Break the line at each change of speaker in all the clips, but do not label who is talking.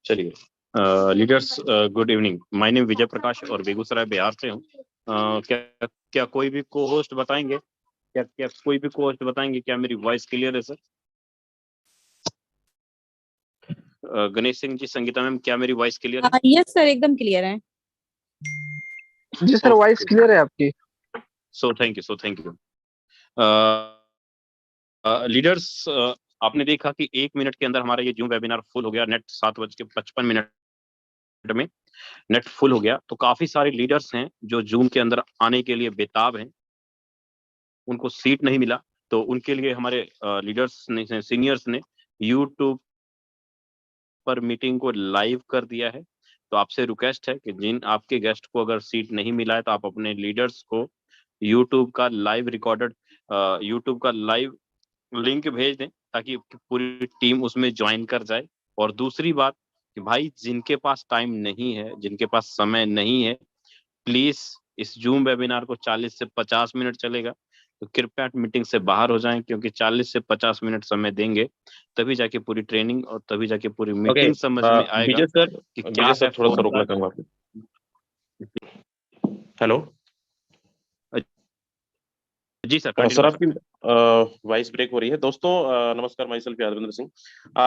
चलिए leaders, good evening. My name Vijay Prakash और बेगूसराय बिहार से हूँ। क्या क्या कोई भी को होस्ट बताएंगे? क्या क्या कोई भी को होस्ट बताएंगे क्या मेरी वॉइस क्लियर है सर? गणेश सिंह जी, संगीता मैम, क्या मेरी वॉइस क्लियर है?
यस सर, एकदम क्लियर है।
जी सर, वॉइस क्लियर है आपकी।
सो थैंक यू। लीडर्स, आपने देखा कि 1 मिनट के अंदर हमारा ये जूम वेबिनार फुल हो गया। नेट 7:55 में नेट फुल हो गया। तो काफी सारे लीडर्स हैं जो जूम के अंदर आने के लिए बेताब हैं, उनको सीट नहीं मिला। तो उनके लिए हमारे लीडर्स ने, सीनियर्स ने यूट्यूब पर मीटिंग को लाइव कर दिया है। तो आपसे रिक्वेस्ट है कि जिन आपके गेस्ट को अगर सीट नहीं मिला है तो आप अपने लीडर्स को यूट्यूब का लाइव लिंक भेज दें ताकि पूरी टीम उसमें ज्वाइन कर जाए। और दूसरी बात कि भाई, जिनके पास टाइम नहीं है, जिनके पास समय नहीं है, प्लीज इस जूम वेबिनार को 40 से 50 मिनट चलेगा, तो कृपया मीटिंग से बाहर हो जाएं, क्योंकि 40 से 50 मिनट समय देंगे तभी जाके पूरी ट्रेनिंग और तभी जाके पूरी मीटिंग समझ में आएगा
विजय सर,
कि क्या है।
थोड़ा सा रोकना चाहूंगा आपको। हेलो
जी सर,
सर, आपकी वॉइस ब्रेक हो रही है। दोस्तों नमस्कार, माई सेल्फ यादविंद्र सिंह।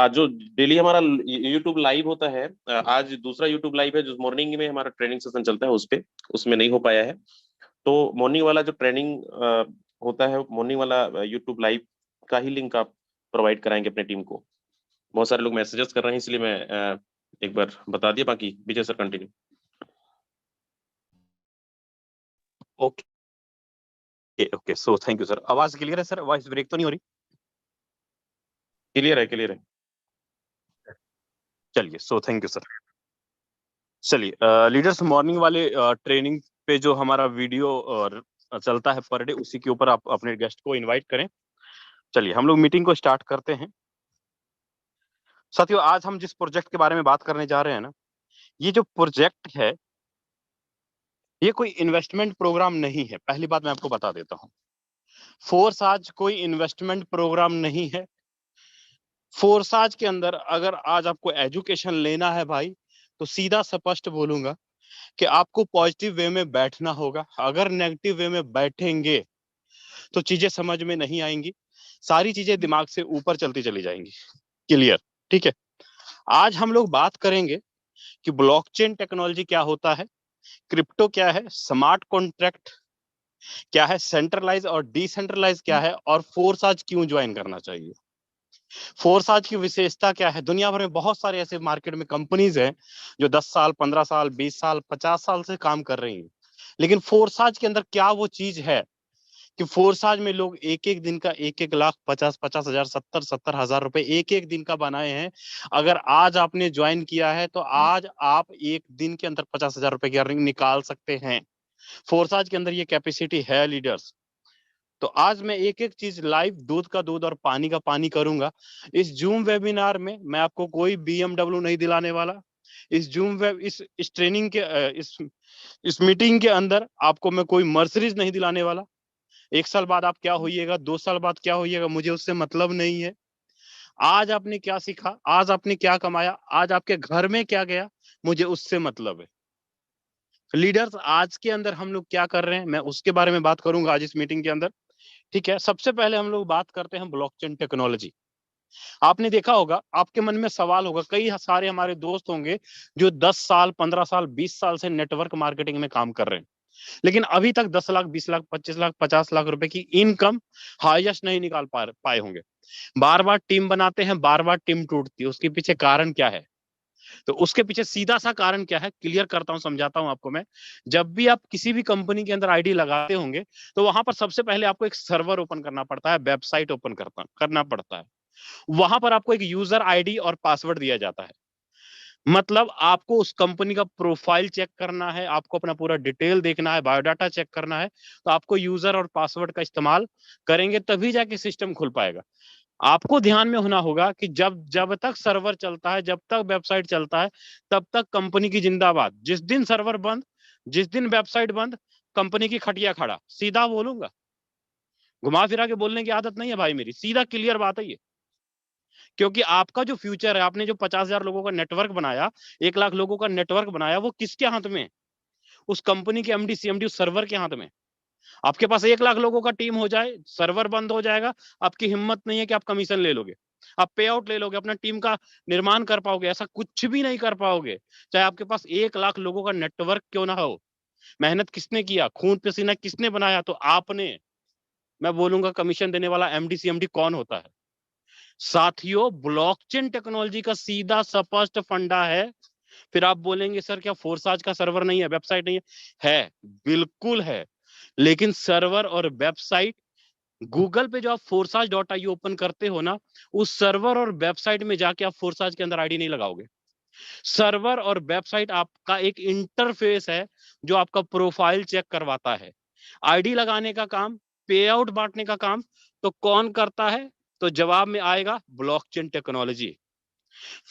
जो डेली हमारा यूट्यूब लाइव होता है, आज दूसरा यूट्यूब लाइव है जो मॉर्निंग में हमारा ट्रेनिंग सेशन चलता है, उसमें नहीं हो पाया है। तो मॉर्निंग वाला जो ट्रेनिंग होता है, मॉर्निंग वाला यूट्यूब लाइव का ही लिंक आप प्रोवाइड कराएंगे अपने टीम को। बहुत सारे लोग मैसेजेस कर रहे हैं, इसलिए मैं एक बार बता दिया। बाकी Vijay sir continue.
Okay, so thank you sir. आवाज क्लियर है सर? वॉइस ब्रेक तो नहीं हो रही?
क्लियर है।
चलिए, सो थैंक यू सर। चलिए लीडर्स, मॉर्निंग वाले ट्रेनिंग पे जो हमारा वीडियो चलता है पर डे, उसी के ऊपर आप अपने गेस्ट को इनवाइट करें। चलिए हम लोग मीटिंग को स्टार्ट करते हैं। साथियों, आज हम जिस प्रोजेक्ट के बारे में बात करने जा रहे हैं ना, ये जो प्रोजेक्ट है ये कोई इन्वेस्टमेंट प्रोग्राम नहीं है। पहली बात मैं आपको बता देता हूँ, फोर्स आज कोई इन्वेस्टमेंट प्रोग्राम नहीं है। फोर्स आज के अंदर अगर आज आपको एजुकेशन लेना है भाई, तो सीधा स्पष्ट बोलूंगा कि आपको पॉजिटिव वे में बैठना होगा। अगर नेगेटिव वे में बैठेंगे तो चीजें समझ में नहीं आएंगी, सारी चीजें दिमाग से ऊपर चलती चली जाएंगी। क्लियर? ठीक है। आज हम लोग बात करेंगे कि ब्लॉकचेन टेक्नोलॉजी क्या होता है, क्रिप्टो क्या है, स्मार्ट कॉन्ट्रैक्ट क्या है, सेंट्रलाइज और डिसेंट्रलाइज क्या है, और फोर्स आज क्यों ज्वाइन करना चाहिए। फोर्स आज की विशेषता क्या है? दुनिया भर में बहुत सारे ऐसे मार्केट में कंपनीज हैं जो 10 साल, 15 साल, 20 साल, 50 साल से काम कर रही हैं, लेकिन फोर्स आज के अंदर क्या वो चीज है कि फोर्साज में लोग एक एक दिन का 1-1 लाख, 50-50 हजार, 70-70 हजार रुपए एक एक दिन का बनाए हैं। अगर आज आपने ज्वाइन किया है तो आज आप एक दिन के अंदर 50 हजार रुपए की अर्निंग निकाल सकते हैं। फोर्साज के अंदर ये कैपेसिटी है लीडर्स। तो आज मैं एक एक चीज लाइव, दूध का दूध और पानी का पानी करूंगा। इस जूम वेबिनार में मैं आपको कोई BMW नहीं दिलाने वाला। इस जूम वेब इस ट्रेनिंग के इस मीटिंग के अंदर आपको मैं कोई मर्सिडीज नहीं दिलाने वाला। 1 साल बाद आप क्या होइएगा, 2 साल बाद क्या होइएगा, मुझे उससे मतलब नहीं है। आज आपने क्या सीखा, आज आपने क्या कमाया, आज आपके घर में क्या गया, मुझे उससे मतलब है। लीडर्स, आज के अंदर हम लोग क्या कर रहे हैं मैं उसके बारे में बात करूंगा आज इस मीटिंग के अंदर। ठीक है। सबसे पहले हम लोग बात करते हैं ब्लॉकचेन टेक्नोलॉजी। आपने देखा होगा, आपके मन में सवाल होगा, कई सारे हमारे दोस्त होंगे जो 10 साल, 15 साल, 20 साल से नेटवर्क मार्केटिंग में काम कर रहे हैं, लेकिन अभी तक 10 लाख, 20 लाख, 25 लाख, 50 लाख रुपए की इनकम हाईएस्ट नहीं निकाल पाए होंगे। बार बार टीम बनाते हैं, बार बार टीम टूटती है। उसके पीछे कारण क्या है? तो उसके पीछे सीधा सा कारण क्या है, क्लियर करता हूं, समझाता हूं आपको मैं। जब भी आप किसी भी कंपनी के अंदर आईडी लगाते होंगे तो वहां पर सबसे पहले आपको एक सर्वर ओपन करना पड़ता है, वेबसाइट ओपन करना पड़ता है। वहां पर आपको एक यूजर आईडी और पासवर्ड दिया जाता है। मतलब आपको उस कंपनी का प्रोफाइल चेक करना है, आपको अपना पूरा डिटेल देखना है, बायोडाटा चेक करना है, तो आपको यूजर और पासवर्ड का इस्तेमाल करेंगे तभी जाके सिस्टम खुल पाएगा। आपको ध्यान में होना होगा कि जब जब तक सर्वर चलता है, जब तक वेबसाइट चलता है, तब तक कंपनी की जिंदाबाद। जिस दिन सर्वर बंद, जिस दिन वेबसाइट बंद, कंपनी की खटिया खड़ा। सीधा बोलूंगा, घुमा फिरा के बोलने की आदत नहीं है भाई मेरी, सीधा क्लियर बात है ये। क्योंकि आपका जो फ्यूचर है, आपने जो 50,000 लोगों का नेटवर्क बनाया, 1 लाख लोगों का नेटवर्क बनाया, वो किसके हाथ में? उस कंपनी के एमडी सीएमडी उस सर्वर के हाथ में। आपके पास 1 लाख लोगों का टीम हो जाए, सर्वर बंद हो जाएगा, आपकी हिम्मत नहीं है कि आप कमीशन ले लोगे, आप पे आउट ले लोगे, अपना टीम का निर्माण कर पाओगे, ऐसा कुछ भी नहीं कर पाओगे। चाहे आपके पास 1 लाख लोगों का नेटवर्क क्यों ना हो। मेहनत किसने किया, खून पसीना किसने बनाया? तो आपने। मैं बोलूंगा कमीशन देने वाला एमडी सीएमडी कौन होता है? साथियों, ब्लॉकचेन टेक्नोलॉजी का सीधा स्पष्ट फंडा है। फिर आप बोलेंगे सर क्या फोर्साज का सर्वर नहीं है, वेबसाइट नहीं है बिल्कुल है। लेकिन सर्वर और वेबसाइट, गूगल पे जो आप forsage.io ओपन करते हो ना, उस सर्वर और वेबसाइट में जाके आप फोर्साज के अंदर आईडी नहीं लगाओगे। सर्वर और वेबसाइट आपका एक इंटरफेस है जो आपका प्रोफाइल चेक करवाता है। आईडी लगाने का काम, पे आउट बांटने का काम तो कौन करता है? तो जवाब में आएगा ब्लॉकचेन टेक्नोलॉजी।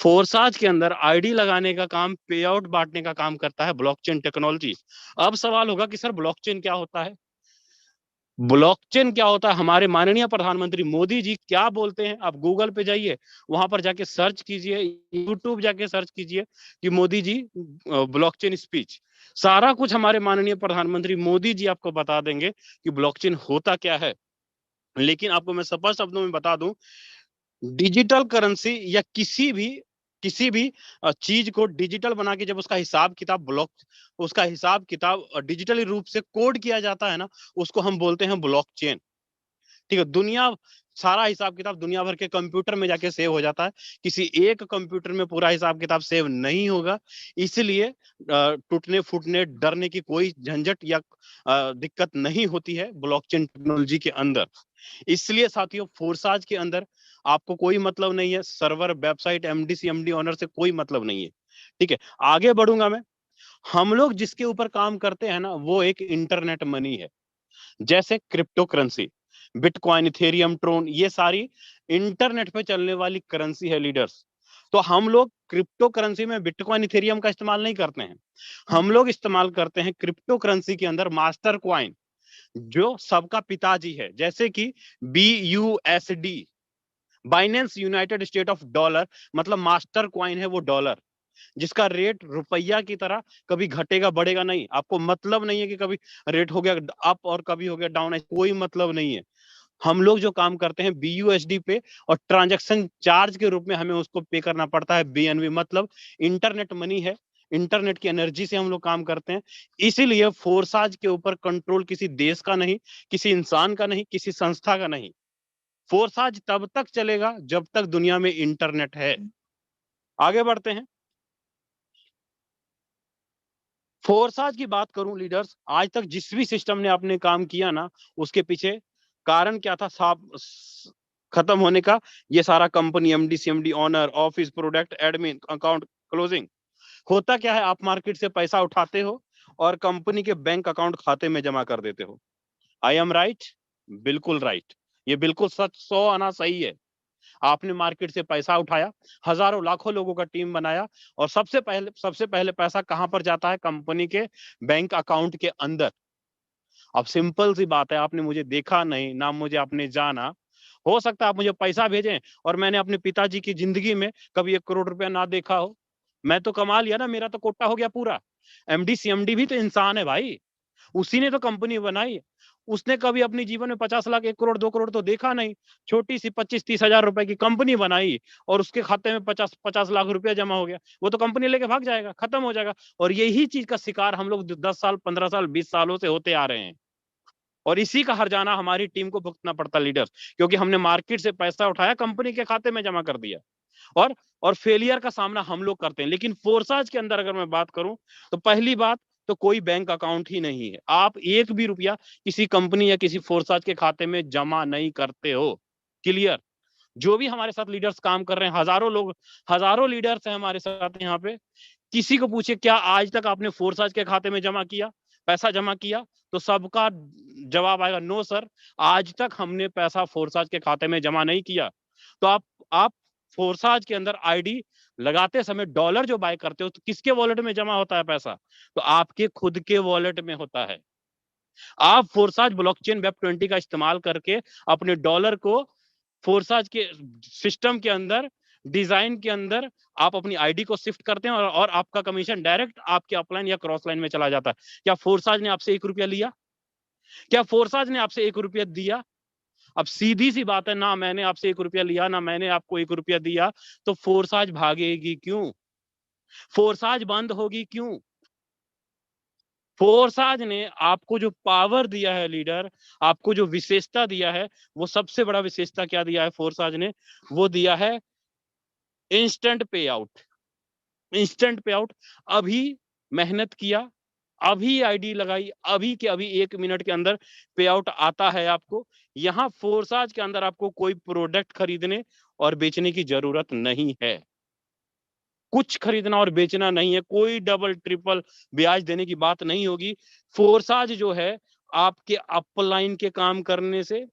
फोर्साज के अंदर आईडी लगाने का काम, पे आउट बांटने का काम करता है ब्लॉकचेन टेक्नोलॉजी। अब सवाल होगा कि सर ब्लॉकचेन क्या होता है? ब्लॉकचेन क्या होता है? हमारे माननीय प्रधानमंत्री मोदी जी क्या बोलते हैं? आप गूगल पे जाइए, वहां पर जाके सर्च कीजिए, यूट्यूब जाके सर्च कीजिए कि मोदी जी ब्लॉकचेन स्पीच। सारा कुछ हमारे माननीय प्रधानमंत्री मोदी जी आपको बता देंगे कि ब्लॉकचेन होता क्या है। लेकिन आपको मैं स्पष्ट शब्दों में बता दूं, डिजिटल करेंसी या किसी भी चीज को डिजिटल बना के जब उसका हिसाब किताब डिजिटली रूप से कोड किया जाता है ना, उसको हम बोलते हैं ब्लॉकचेन। ठीक है, सारा हिसाब किताब दुनिया भर के कंप्यूटर में जाके सेव हो जाता है, किसी एक कंप्यूटर में पूरा हिसाब किताब सेव नहीं होगा। इसलिए टूटने फूटने डरने की कोई झंझट या दिक्कत नहीं होती है ब्लॉकचेन टेक्नोलॉजी के अंदर। इसलिए साथियों, फोर्साज के अंदर आपको कोई मतलब नहीं है, server website MD CMD owner से कोई मतलब नहीं है। ठीक है, आगे बढ़ूंगा मैं। हम लोग जिसके ऊपर काम करते हैं ना, वो एक इंटरनेट मनी है, जैसे crypto currency, bitcoin, ethereum, Tron, ये सारी इंटरनेट पे चलने वाली करेंसी है लीडर्स। तो हम लोग क्रिप्टो करेंसी में बिटकॉइन इथेरियम का इस्तेमाल नहीं करते हैं, हम लोग इस्तेमाल करते हैं क्रिप्टो करेंसी के अंदर मास्टर कॉइन, जो सबका पिताजी है, जैसे कि BUSD, Binance United state of dollar, मतलब मास्टर कॉइन है वो डॉलर, जिसका रेट रुपया की तरह कभी घटेगा बढ़ेगा नहीं। आपको मतलब नहीं है कि कभी रेट हो गया अप और कभी हो गया डाउन, कोई मतलब नहीं है। हम लोग जो काम करते हैं BUSD पे, और ट्रांजैक्शन चार्ज के रूप में हमें उसको पे करना पड़ता है BNB, मतलब इंटरनेट मनी है। इंटरनेट की एनर्जी से हम लोग काम करते हैं। इसीलिए फोर्साज के ऊपर कंट्रोल किसी देश का नहीं, किसी इंसान का नहीं, किसी संस्था का नहीं। फोर्साज तब तक चलेगा जब तक दुनिया में इंटरनेट है। आगे बढ़ते हैं। फोर्साज की बात करूं लीडर्स, आज तक जिस भी सिस्टम ने आपने काम किया ना, उसके पीछे कारण क्या था साहब खत्म होने का? ये सारा company, MD CMD owner, office, product, admin, account closing. होता क्या है, आप मार्केट से पैसा उठाते हो और कंपनी के बैंक अकाउंट खाते में जमा कर देते हो। I am right? बिल्कुल राइट, ये बिल्कुल सच, 100 आना सही है। आपने मार्केट से पैसा उठाया, हजारों लाखों लोगों का टीम बनाया, और सबसे पहले पैसा कहां पर जाता है? कंपनी के बैंक अकाउंट के अंदर। अब सिंपल सी बात है, आपने मुझे देखा नहीं ना, मुझे आपने जाना। हो सकता है आप मुझे पैसा भेजें और मैंने अपने पिताजी की जिंदगी में कभी 1 करोड़ रुपया ना देखा हो। मैं तो कमा लिया ना, मेरा तो कोटा हो गया पूरा। एमडी सीएमडी भी तो इंसान है भाई, उसी ने तो कंपनी बनाई। उसने कभी अपने जीवन में 50 लाख, 1 करोड़, 2 करोड़ तो देखा नहीं। छोटी सी 25-30 हजार रुपए की कंपनी बनाई और उसके खाते में 50-50 लाख रुपया जमा हो गया, वो तो कंपनी लेके भाग जाएगा, खत्म हो जाएगा। और यही चीज का शिकार हम लोग 10 साल, 15 साल, 20 सालों से होते आ रहे हैं। और इसी का हर्जाना हमारी टीम को भुगतना पड़ता लीडर, क्योंकि हमने मार्केट से पैसा उठाया, कंपनी के खाते में जमा कर दिया, और फेलियर का सामना हम लोग करते हैं। लेकिन फोर्साज के अंदर अगर मैं बात करूं, तो पहली बात तो कोई बैंक अकाउंट ही नहीं है। आप एक भी रुपया किसी कंपनी या किसी फोर्साज के खाते में जमा नहीं करते हो। क्लियर? जो भी हमारे साथ लीडर्स काम कर रहे हैं, हजारों लोग, हजारों लीडर्स हैं हमारे साथ यहाँ पे, किसी को पूछे क्या आज तक आपने फोर्साज के खाते में जमा किया, पैसा जमा किया, तो सबका जवाब आएगा नो सर, आज तक हमने पैसा फोर्साज के खाते में जमा नहीं किया। तो आप फोर्साज के अंदर आईडी लगाते समय डॉलर जो बाय करते हो, तो किसके वॉलेट में जमा होता है पैसा? तो आपके खुद के वॉलेट में होता है। आप फोर्साज ब्लॉकचेन वेब 20 का इस्तेमाल करके अपने डॉलर को फोर्साज के सिस्टम के अंदर, डिजाइन के अंदर आप अपनी आईडी को शिफ्ट करते हैं और आपका कमीशन डायरेक्ट आपके अपलाइन या क्रॉस लाइन में चला जाता है। क्या फोर्साज ने आपसे 1 रुपया लिया? क्या फोर्साज ने आपसे 1 रुपया दिया? अब सीधी सी बात है, ना मैंने आपसे 1 रुपया लिया, ना मैंने आपको 1 रुपया दिया, तो फोर्साज भागेगी क्यों? फोर्साज बंद होगी क्यों? फोर्साज ने आपको जो पावर दिया है लीडर, आपको जो विशेषता दिया है, वो सबसे बड़ा विशेषता क्या दिया है फोर्साज ने? वो दिया है इंस्टेंट पे आउट। इंस्टेंट पे आउट। अभी मेहनत किया, अभी आईडी लगाई, अभी के अभी 1 मिनट के अंदर पे आउट आता है आपको। यहां फोर्साज के अंदर आपको कोई प्रोडक्ट खरीदने और बेचने की जरूरत नहीं है। कुछ खरीदना और बेचना नहीं है, कोई डबल ट्रिपल ब्याज देने की बात नहीं होगी। फोर्साज जो है आपके अपलाइन के काम करने से,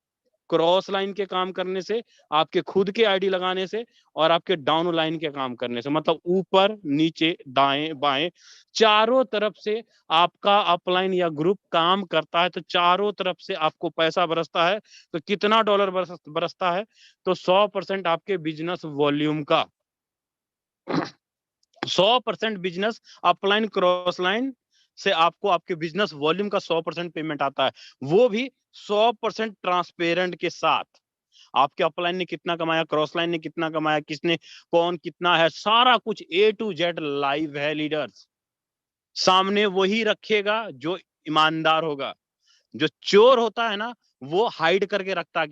क्रॉस लाइन के काम करने से, आपके खुद के आईडी लगाने से और आपके डाउन लाइन के काम करने से, मतलब ऊपर नीचे दाएं बाएं चारों तरफ से आपका अपलाइन या ग्रुप काम करता है। तो चारों तरफ से आपको पैसा बरसता है। तो कितना डॉलर बरसता है? तो 100% आपके बिजनेस वॉल्यूम का 100% बिजनेस अपलाइन क्रॉस लाइन से आपको आपके बिजनेस वॉल्यूम का 100% पेमेंट आता है, वो भी 100% ट्रांसपेरेंट के साथ। आपके अपलाइन ने कितना कमाया, क्रॉस लाइन ने कितना कमाया, किसने कौन कितना है, सारा कुछ A to Z लाइव है लीडर्स। सामने वही रखेगा जो ईमानदार होगा। जो चोर होता है ना, वो हाइड करके रखता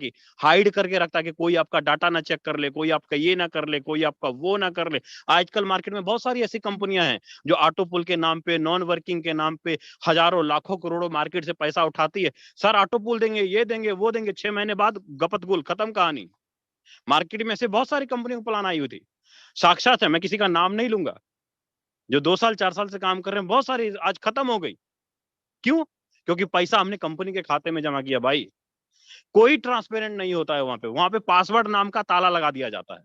कि कोई आपका डाटा ना चेक कर ले, कोई आपका ये ना कर ले, कोई आपका वो ना कर ले। आजकल मार्केट में बहुत सारी ऐसी कंपनियां हैं जो ऑटोपुल के नाम पे, नॉन वर्किंग के नाम पे हजारों लाखों करोड़ों मार्केट से पैसा उठाती है। सर ऑटोपुल देंगे, ये देंगे, वो देंगे, 6 महीने बाद गपत गुल, खत्म कहानी। मार्केट में से बहुत सारी कंपनियों को प्लान आई हुई थी, साक्षात है, मैं किसी का नाम नहीं लूंगा, जो 2 साल 4 साल से काम कर रहे हैं, बहुत सारी आज खत्म हो गई। क्यों? क्योंकि पैसा हमने कंपनी के खाते में जमा किया भाई। कोई ट्रांसपेरेंट नहीं होता है वहां पे पासवर्ड नाम का ताला लगा दिया जाता है।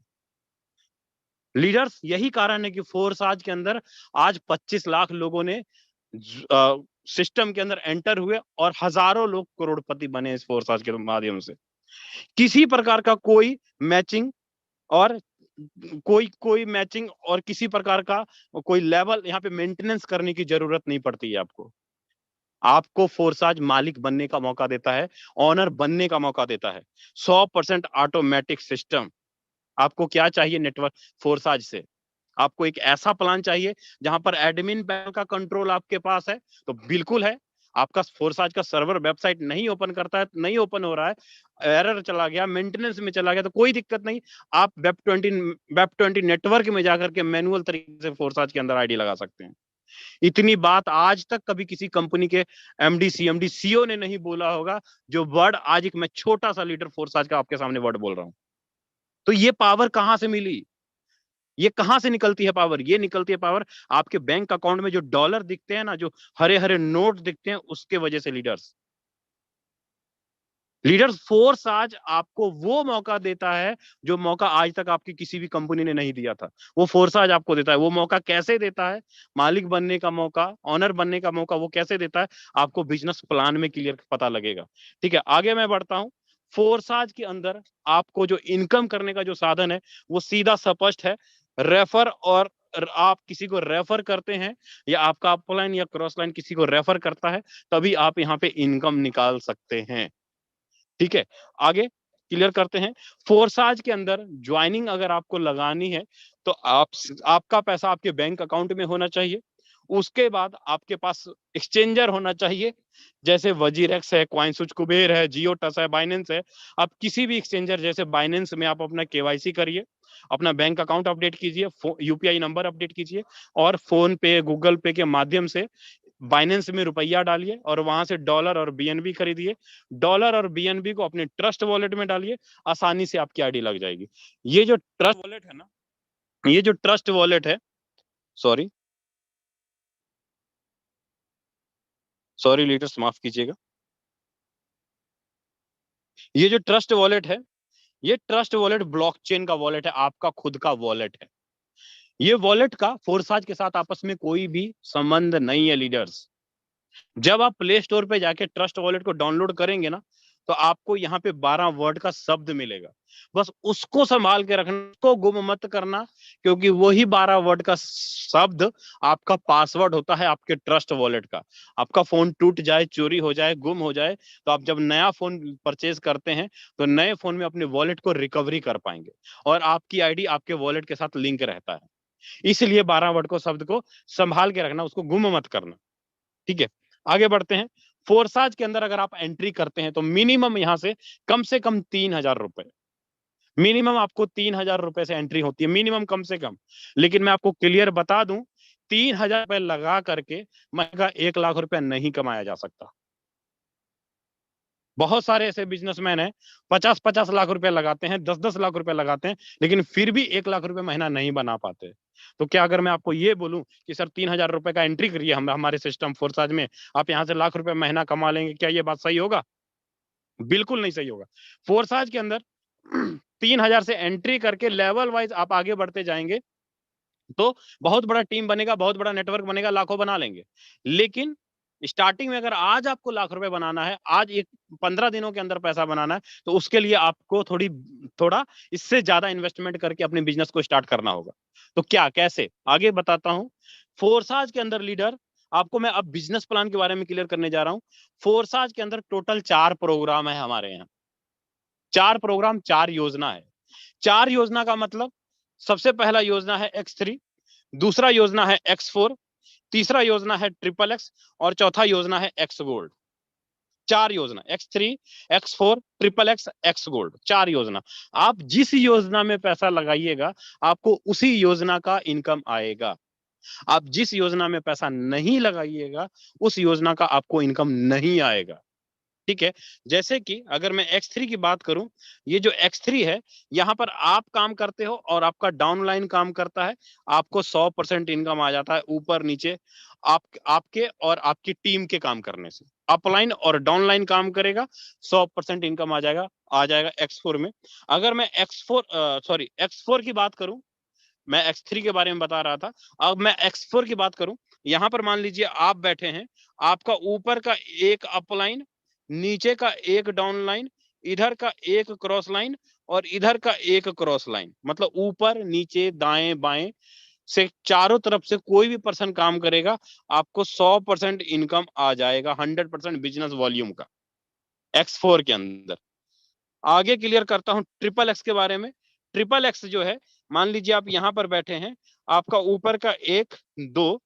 लीडर्स, यही कारण है कि फोर्साज के अंदर आज 25 लाख लोगों ने सिस्टम के अंदर एंटर हुए और हजारों लोग करोड़पति बने इस फोर्साज के माध्यम से। किसी प्रकार का कोई मैचिंग और कोई मैचिंग और किसी प्रकार का कोई लेवल यहाँ पे मेंटेनेंस करने की जरूरत नहीं पड़ती है आपको। आपको फोर्साज मालिक बनने का मौका देता है, ऑनर बनने का मौका देता है। 100% ऑटोमेटिक सिस्टम। आपको क्या चाहिए नेटवर्क फोर्साज से? आपको एक ऐसा प्लान चाहिए जहां पर एडमिन पैनल का कंट्रोल आपके पास है, तो बिल्कुल है। आपका फोर्साज का सर्वर वेबसाइट नहीं ओपन करता है, नहीं ओपन हो रहा है, एरर चला गया, मेंटेनेंस में चला गया, तो कोई दिक्कत नहीं। आप वेब20 नेटवर्क में जाकर के मैनुअल तरीके से फोर्साज के अंदर आईडी लगा सकते हैं। इतनी बात आज तक कभी किसी कंपनी के एमडी, सीएमडी, सीईओ ने नहीं बोला होगा, जो वर्ड आज एक मैं छोटा सा लीडर फोर्साज का आपके सामने वर्ड बोल रहा हूं। तो ये पावर कहां से मिली? ये कहां से निकलती है पावर? ये निकलती है पावर आपके बैंक अकाउंट में जो डॉलर दिखते हैं ना, जो हरे हरे नोट दिखते हैं, उसके वजह से। लीडर्स फोर्स आज आपको वो मौका देता है जो मौका आज तक आपकी किसी भी कंपनी ने नहीं दिया था। वो फोर्स आज आपको देता है। वो मौका कैसे देता है? मालिक बनने का मौका, ऑनर बनने का मौका, वो कैसे देता है? आपको बिजनेस प्लान में क्लियर पता लगेगा। ठीक है, आगे मैं बढ़ता हूं। फोर्साज के अंदर आपको जो इनकम करने का जो साधन है, वो सीधा स्पष्ट है, रेफर। और आप किसी को रेफर करते हैं या आपका अपलाइन या क्रॉस लाइन किसी को रेफर करता है, तभी आप यहाँ पे इनकम निकाल सकते हैं। ठीक है, आगे क्लियर करते हैं। फोर्साज के अंदर ज्वाइनिंग अगर आपको लगानी है, तो आपका पैसा आपके बैंक अकाउंट में होना चाहिए। उसके बाद आपके पास एक्सचेंजर होना चाहिए, जैसे वजीरेक्स है, क्वाइंसुच कुबेर है, जियोटस है, बाइनेंस है। आप किसी भी एक्सचेंजर जैसे बाइनेंस में आप अपना केवाईसी करिए, अपना बैंक अकाउंट अपडेट कीजिए, यूपीआई नंबर अपडेट कीजिए और फोन पे, गूगल पे के माध्यम से बाइनेंस में रुपया डालिए और वहां से डॉलर और बीएनबी खरीदिए। डॉलर और बीएनबी को अपने ट्रस्ट वॉलेट में डालिए, आसानी से आपकी आईडी लग जाएगी। ये जो ट्रस्ट वॉलेट है ना, ये जो ट्रस्ट वॉलेट है, सॉरी लीडर्स, माफ कीजिएगा। ये जो ट्रस्ट वॉलेट है, ये ट्रस्ट वॉलेट ब्लॉकचेन का वॉलेट है, आपका खुद का वॉलेट है। ये वॉलेट का फोर्साज के साथ आपस में कोई भी संबंध नहीं है लीडर्स। जब आप प्ले स्टोर पे जाके ट्रस्ट वॉलेट को डाउनलोड करेंगे ना, तो आपको यहाँ पे 12 वर्ड का शब्द मिलेगा, बस उसको संभाल के रखना, उसको गुम मत करना, क्योंकि वही 12 वर्ड का शब्द आपका पासवर्ड होता है आपके ट्रस्ट वॉलेट का। आपका फोन टूट जाए, चोरी हो जाए, गुम हो जाए, तो आप जब नया फोन परचेज करते हैं तो नए फोन में अपने वॉलेट को रिकवरी कर पाएंगे और आपकी आईडी आपके वॉलेट के साथ लिंक रहता है। इसलिए 12 वर्ड को शब्द को संभाल के रखना, उसको गुम मत करना। ठीक है, आगे बढ़ते हैं। फोर्साज के अंदर अगर आप एंट्री करते हैं तो मिनिमम यहां से कम 3,000 रुपए, मिनिमम आपको 3,000 रुपए से एंट्री होती है, मिनिमम कम से कम। लेकिन मैं आपको क्लियर बता दूं, 3,000 रुपए लगा करके महीने का 1 लाख रुपया नहीं कमाया जा सकता। बहुत सारे ऐसे बिजनेसमैन हैं 50-50 लाख रुपए लगाते हैं, 10-10 लाख रुपए लगाते हैं, लेकिन फिर भी 1 लाख रुपए महीना नहीं बना पाते। तो क्या अगर मैं आपको ये बोलूं कि सर 3,000 रुपए का एंट्री करिए हमारे सिस्टम फोर्साज में, आप यहां से लाख रुपए महीना कमा लेंगे, क्या ये बात सही होगा? बिल्कुल नहीं सही होगा। फोर्साज के अंदर 3,000 से एंट्री करके लेवल वाइज आप आगे बढ़ते जाएंगे तो बहुत बड़ा टीम बनेगा, बहुत बड़ा नेटवर्क बनेगा, लाखों बना लेंगे। लेकिन स्टार्टिंग में अगर आज आपको लाख रुपए बनाना है, आज 15 दिनों के अंदर पैसा बनाना है, तो उसके लिए आपको थोड़ा इससे ज्यादा इन्वेस्टमेंट करके अपने बिजनेस को स्टार्ट करना होगा। तो क्या, कैसे, आगे बताता हूं। फोर्साज के अंदर लीडर, आपको मैं अब बिजनेस प्लान के बारे में क्लियर करने जा रहा हूं। फोर्साज के अंदर टोटल 4 प्रोग्राम है हमारे यहाँ। 4 प्रोग्राम, 4 योजना है। 4 योजना का मतलब, सबसे पहला योजना है X3, दूसरा योजना है X4, तीसरा योजना है XXX और चौथा योजना है X गोल्ड। 4 योजना, X3, X4, XXX, X gold, 4 योजना। आप जिस योजना में पैसा लगाइएगा आपको उसी योजना का इनकम आएगा। आप जिस योजना में पैसा नहीं लगाइएगा उस योजना का आपको इनकम नहीं आएगा। ठीक है, जैसे कि अगर मैं X3 की बात करूं, ये जो X3 है, यहां पर आप काम करते हो और आपका डाउनलाइन काम करता है, आपको 100% इनकम आ जाता है ऊपर नीचे, आपके और आपकी टीम के काम करने से। अपलाइन और डाउनलाइन काम करेगा, 100% इनकम आ जाएगा X4 में। अगर मैं X4 की बात करूं, मैं X3 के बारे में बता रहा था, अब मैं X4 की बात करूं, यहां पर मान लीजिए आप बैठे हैं, आपका ऊपर का एक अपलाइन, नीचे का एक डाउन लाइन, इधर का एक क्रॉस लाइन और इधर का एक क्रॉस लाइन, मतलब ऊपर नीचे दाएं बाएं से चारों तरफ से कोई भी पर्सन काम करेगा, आपको 100% इनकम आ जाएगा, 100% बिजनेस वॉल्यूम का X4 के अंदर। आगे क्लियर करता हूं XXX के बारे में। XXX जो है, मान लीजिए आप यहां पर बैठे हैं, आपका ऊपर का 1 2,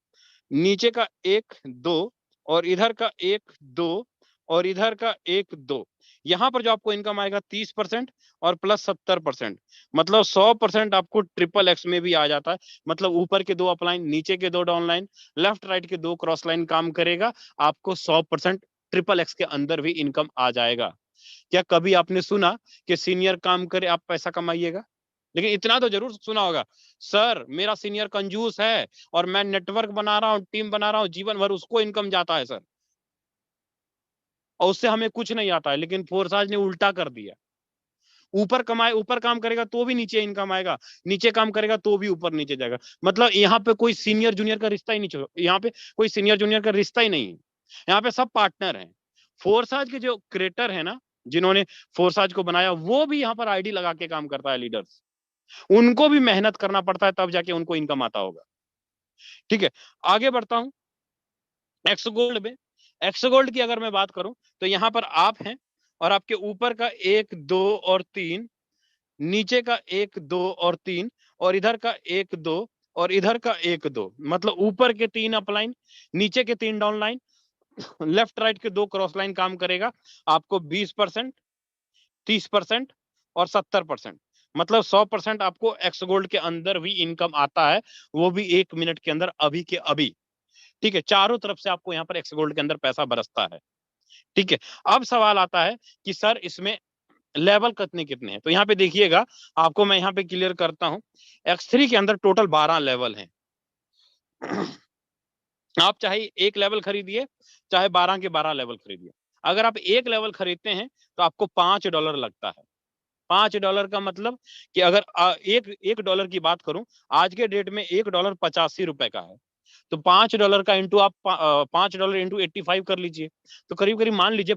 नीचे का 1 2 और इधर का 1 2 और इधर का 1 2, यहां पर जो आपको इनकम आएगा 30% और प्लस 70%, मतलब 100% आपको XXX में भी आ जाता है। मतलब ऊपर के 2 अपलाइन, नीचे के 2 डाउनलाइन, लेफ्ट राइट के 2 क्रॉस लाइन काम करेगा, आपको 100% XXX के अंदर भी इनकम आ जाएगा। क्या कभी आपने सुना कि सीनियर काम करे आप पैसा कमाइएगा? लेकिन इतना तो जरूर सुना होगा, सर मेरा सीनियर कंजूस है और मैं नेटवर्क बना रहा हूं, टीम बना रहा हूं, जीवन भर उसको इनकम जाता है सर, और उससे हमें कुछ नहीं आता है। लेकिन फोर्साज ने उल्टा कर दिया, ऊपर काम करेगा तो भी नीचे इनकम आएगा, नीचे काम करेगा तो भी ऊपर नीचे जाएगा। मतलब यहाँ पे कोई सीनियर जूनियर का रिश्ता ही नहीं, यहाँ पे कोई सीनियर जूनियर का रिश्ता ही नहीं है, यहाँ पे सब पार्टनर हैं। फोर्साज के जो क्रिएटर है ना, जिन्होंने फोर्साज को बनाया, वो भी यहाँ पर आईडी लगा के काम करता है लीडर्स, उनको भी मेहनत करना पड़ता है तब जाके उनको इनकम आता होगा। ठीक है, आगे बढ़ता हूं। एक्स गोल्ड में, एक्स गोल्ड की अगर मैं बात करूं तो यहां पर आप हैं और आपके ऊपर का 1 2 और 3, नीचे का 1 2 और 3 और इधर का 1 2 और इधर का 1 2, मतलब ऊपर के 3 अपलाइन, नीचे के 3 डाउन लाइन, लेफ्ट राइट के 2 क्रॉस लाइन काम करेगा, आपको 20%, 30% और 70%, मतलब 100% आपको एक्स गोल्ड के अंदर भी इनकम आता है, वो भी 1 मिनट के अंदर, अभी के अभी। ठीक है, चारों तरफ से आपको यहाँ पर एक्स गोल्ड के अंदर पैसा बरसता है। ठीक है, अब सवाल आता है कि सर इसमें लेवल कितने कितने हैं, तो यहाँ पे देखिएगा, आपको मैं यहाँ पे क्लियर करता हूं। X3 के अंदर टोटल 12 लेवल हैं। आप चाहे एक लेवल खरीदिए, चाहे 12 के 12 लेवल खरीदिए। अगर आप एक लेवल खरीदते हैं तो आपको $5 लगता है। $5 का मतलब कि अगर एक डॉलर की बात करूं, आज के डेट में $1 85 रुपए का है, तो $5 का इंटू आप $5 इंटू 85 कर लीजिए, तो करीब करीब मान लीजिए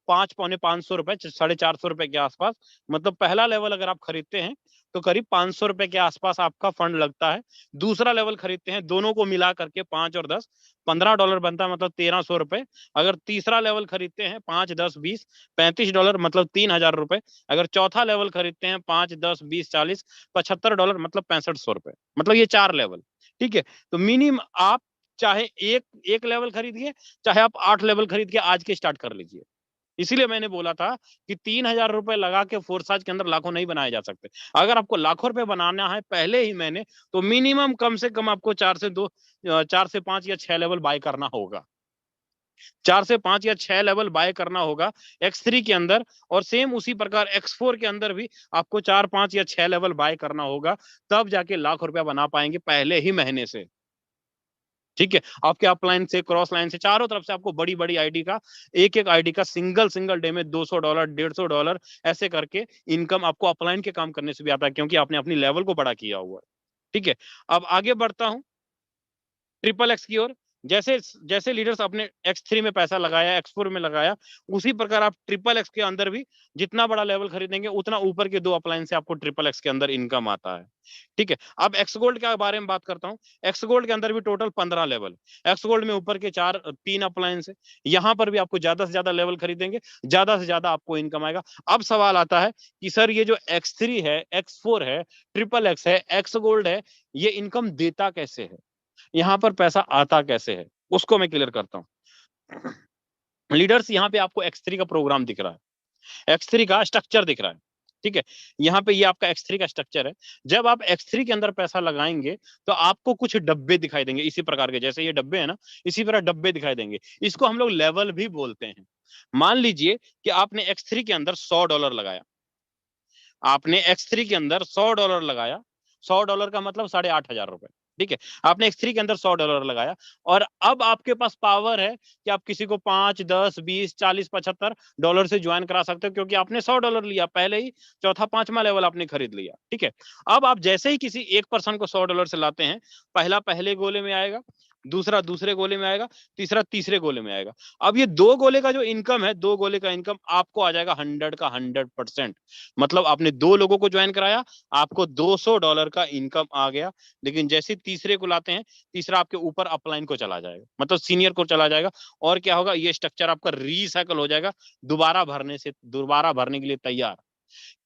5 पौने 500 रुपए, 450 रुपए के आसपास, मतलब पहला लेवल अगर आप खरीदते हैं तो करीब 500 रुपए के आसपास आपका फंड लगता है। दूसरा लेवल खरीदते हैं, दोनों को मिला करके 5 और 10 $15 बनता है, मतलब 1300 रुपए। अगर तीसरा लेवल खरीदते हैं 5, 10, 20 $35, मतलब 3000 रुपए। अगर चौथा लेवल खरीदते हैं 5, 10, 20, 40 $75, मतलब 6500 रुपए। मतलब ये 4 लेवल, ठीक है। तो मिनिमम आप चाहे एक लेवल खरीदिए, चाहे आप 8 लेवल खरीद के आज के स्टार्ट कर लीजिए। इसीलिए मैंने बोला था कि 3000 रुपए लगा के फोर्साज के अंदर लाखों नहीं बनाए जा सकते। अगर आपको लाखों रुपए बनाना है पहले ही मैंने, तो मिनिमम कम से कम आपको 4 से 5 या 6 लेवल बाय करना होगा। 4 से 5 या 6 लेवल बाय करना होगा X3 के अंदर, और सेम उसी प्रकार X4 के अंदर भी आपको 4, 5 या 6 लेवल बाय करना होगा, तब जाके लाख रुपया बना पाएंगे पहले ही महीने से, ठीक है। आपके अपलाइन से, क्रॉस लाइन से, चारों तरफ से आपको बड़ी बड़ी आईडी का, एक आईडी का सिंगल डे में $200, $150 ऐसे करके इनकम आपको अपलाइन के काम करने से भी आता है, क्योंकि आपने अपनी लेवल को बड़ा किया हुआ है, ठीक है। अब आगे बढ़ता हूं ट्रिपल एक्स की ओर। जैसे जैसे लीडर्स अपने X3 में पैसा लगाया, X4 में लगाया, उसी प्रकार आप ट्रिपल एक्स के अंदर भी जितना बड़ा लेवल खरीदेंगे उतना ऊपर के 2 अपलाइन से आपको ट्रिपल एक्स के अंदर इनकम आता है, ठीक है। अब एक्स गोल्ड के बारे में बात करता हूं। एक्स गोल्ड के अंदर भी टोटल 15 लेवल। एक्स गोल्ड में ऊपर के 3 अपलाइन है, यहां पर भी आपको ज्यादा से ज्यादा लेवल खरीदेंगे, ज्यादा से ज्यादा आपको इनकम आएगा। अब सवाल आता है कि सर ये जो X3 है, X4 है, ट्रिपल एक्स है, एक्स गोल्ड है, ये इनकम देता कैसे है, यहां पर पैसा आता कैसे है, उसको मैं क्लियर करता हूं। लीडर्स, यहां पे आपको X3 का प्रोग्राम दिख रहा है, X3 का स्ट्रक्चर दिख रहा है, ठीक है। यहाँ पे ये आपका X3 का स्ट्रक्चर है। जब आप X3 के अंदर पैसा लगाएंगे तो आपको कुछ डब्बे दिखाई देंगे, इसी प्रकार के, जैसे ये डब्बे है ना, इसी तरह डब्बे दिखाई देंगे। इसको हम लोग लेवल भी बोलते हैं। मान लीजिए कि आपने X3 के अंदर $100 लगाया, आपने X3 के अंदर $100 लगाया, $100 का मतलब 8,500 रुपए, ठीक है। आपने X3 के अंदर $100 लगाया, और अब आपके पास पावर है कि आप किसी को 5, 10, 20, 40, $75 से ज्वाइन करा सकते हो, क्योंकि आपने $100 लिया पहले ही, चौथा 5वां लेवल आपने खरीद लिया, ठीक है। अब आप जैसे ही किसी एक पर्सन को $100 से लाते हैं, पहला पहले गोले में आएगा, दूसरा दूसरे गोले में आएगा, तीसरा तीसरे गोले में आएगा। अब ये 2 गोले का जो इनकम है, 2 गोले का इनकम आपको आ जाएगा 100 का 100%। मतलब आपने 2 लोगों को ज्वाइन कराया, आपको $200 का इनकम आ गया। लेकिन जैसे तीसरे को लाते हैं, तीसरा आपके ऊपर अपलाइन को चला जाएगा, मतलब सीनियर को चला जाएगा, और क्या होगा, ये स्ट्रक्चर आपका रीसाइकल हो जाएगा, दोबारा भरने के लिए तैयार।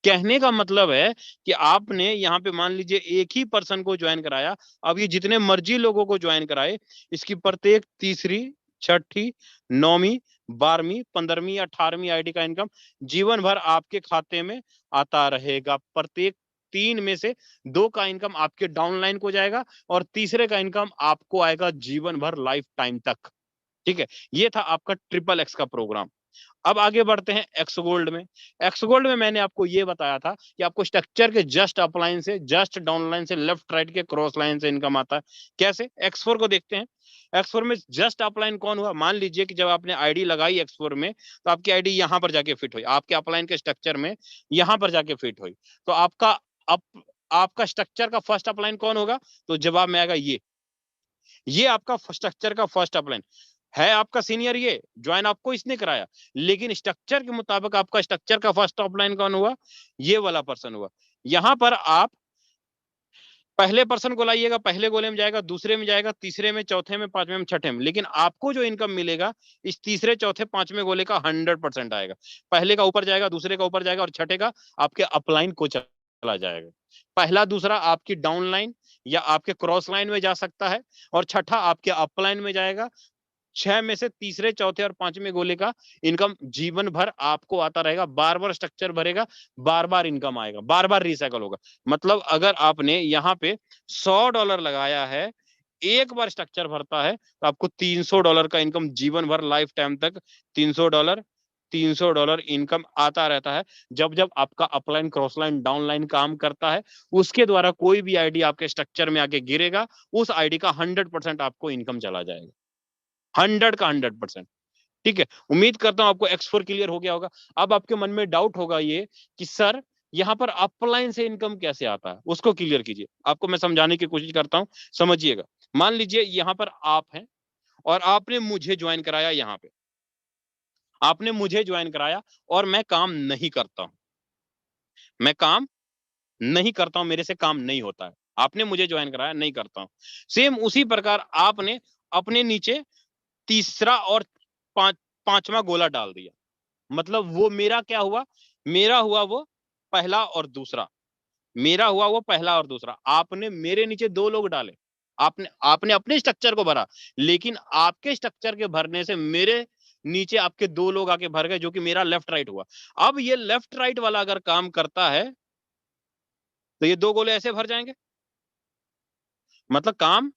कहने का मतलब है कि आपने यहाँ पे मान लीजिए एक ही पर्सन को ज्वाइन कराया, अब ये जितने मर्जी लोगों को ज्वाइन कराए, इसकी प्रत्येक तीसरी, छठी, 9वीं, 12वीं, 15वीं या 18वीं आईडी का इनकम जीवन भर आपके खाते में आता रहेगा। प्रत्येक 3 में से 2 का इनकम आपके डाउनलाइन को जाएगा, और तीसरे का इनकम आपको आएगा जीवन भर, लाइफ टाइम तक, ठीक है। ये था आपका ट्रिपल एक्स का प्रोग्राम। अब आगे बढ़ते हैं एक्स गोल्ड में। एक्स गोल्ड में मैंने आपको ये बताया था कि आपको स्ट्रक्चर के जस्ट अपलाइन से, जस्ट डाउनलाइन से, लेफ्ट राइट के क्रॉस लाइन से इनकम आता है। कैसे? X4 को देखते हैं। X4 में जस्ट अपलाइन कौन हुआ? मान लीजिए कि जब आपने आईडी लगाई X4 में, तो आपकी आईडी यहां पर जाके फिट हुई, आपके अपलाइन के स्ट्रक्चर में यहां पर जाके फिट हुई, तो आपका स्ट्रक्चर का फर्स्ट अपलाइन कौन होगा? तो जवाब में आएगा ये आपका स्ट्रक्चर का फर्स्ट अपलाइन है। आपका सीनियर ये ज्वाइन आपको इसने कराया, लेकिन स्ट्रक्चर के मुताबिक आपका स्ट्रक्चर का फर्स्ट अपलाइन कौन हुआ? ये वाला पर्सन हुआ। यहां पर आप पहले पर्सन को लाइएगा, पहले गोले में जाएगा, दूसरे में जाएगा, तीसरे में, चौथे में, 5वें में, छठे में, लेकिन आपको जो इनकम मिलेगा इस तीसरे, चौथे, 5वें गोले का 100% आएगा। पहले का ऊपर जाएगा, दूसरे का ऊपर जाएगा, और छठे का आपके अपलाइन को चला जाएगा। पहला दूसरा आपकी डाउन लाइन या आपके क्रॉस लाइन में जा सकता है, और छठा आपके अपलाइन में जाएगा। 6 में से तीसरे, चौथे और 5वें गोले का इनकम जीवन भर आपको आता रहेगा। बार बार स्ट्रक्चर भरेगा, बार बार इनकम आएगा, बार बार रिसाइकल होगा। मतलब अगर आपने यहाँ पे $100 लगाया है, एक बार स्ट्रक्चर भरता है, तो आपको $300 का इनकम जीवन भर, लाइफ टाइम तक $300 इनकम आता रहता है। जब जब आपका upline, cross line, down line काम करता है, उसके द्वारा कोई भी आईडी आपके स्ट्रक्चर में आके गिरेगा, उस आईडी का 100% आपको इनकम चला जाएगा। 100 का 100%, ठीक है। उम्मीद करता हूं आपको X4 क्लियर हो गया होगा। अब आपके मन में डाउट होगा ये कि सर यहां पर अपलाइन से इनकम कैसे आता है, उसको क्लियर कीजिए। आपको मैं समझाने की कोशिश करता हूं, समझिएगा। मान लीजिए यहां पर आप हैं और आपने मुझे ज्वाइन कराया यहां पे। आपने मुझे ज्वाइन कराया और मैं काम नहीं करता हूं, मैं काम नहीं करता हूं, मेरे से काम नहीं होता है, आपने मुझे ज्वाइन कराया, नहीं करता हूं। सेम उसी प्रकार आपने अपने नीचे तीसरा और पांचवा गोला डाल दिया, मतलब वो मेरा क्या हुआ, मेरा हुआ वो पहला और दूसरा, मेरा हुआ वो पहला और दूसरा। आपने मेरे नीचे दो लोग डाले, आपने आपने अपने स्ट्रक्चर को भरा, लेकिन आपके स्ट्रक्चर के भरने से मेरे नीचे आपके दो लोग आके भर गए, जो कि मेरा लेफ्ट राइट हुआ। अब ये लेफ्ट राइट वाला अगर काम करता है तो ये दो गोले ऐसे भर जाएंगे, मतलब काम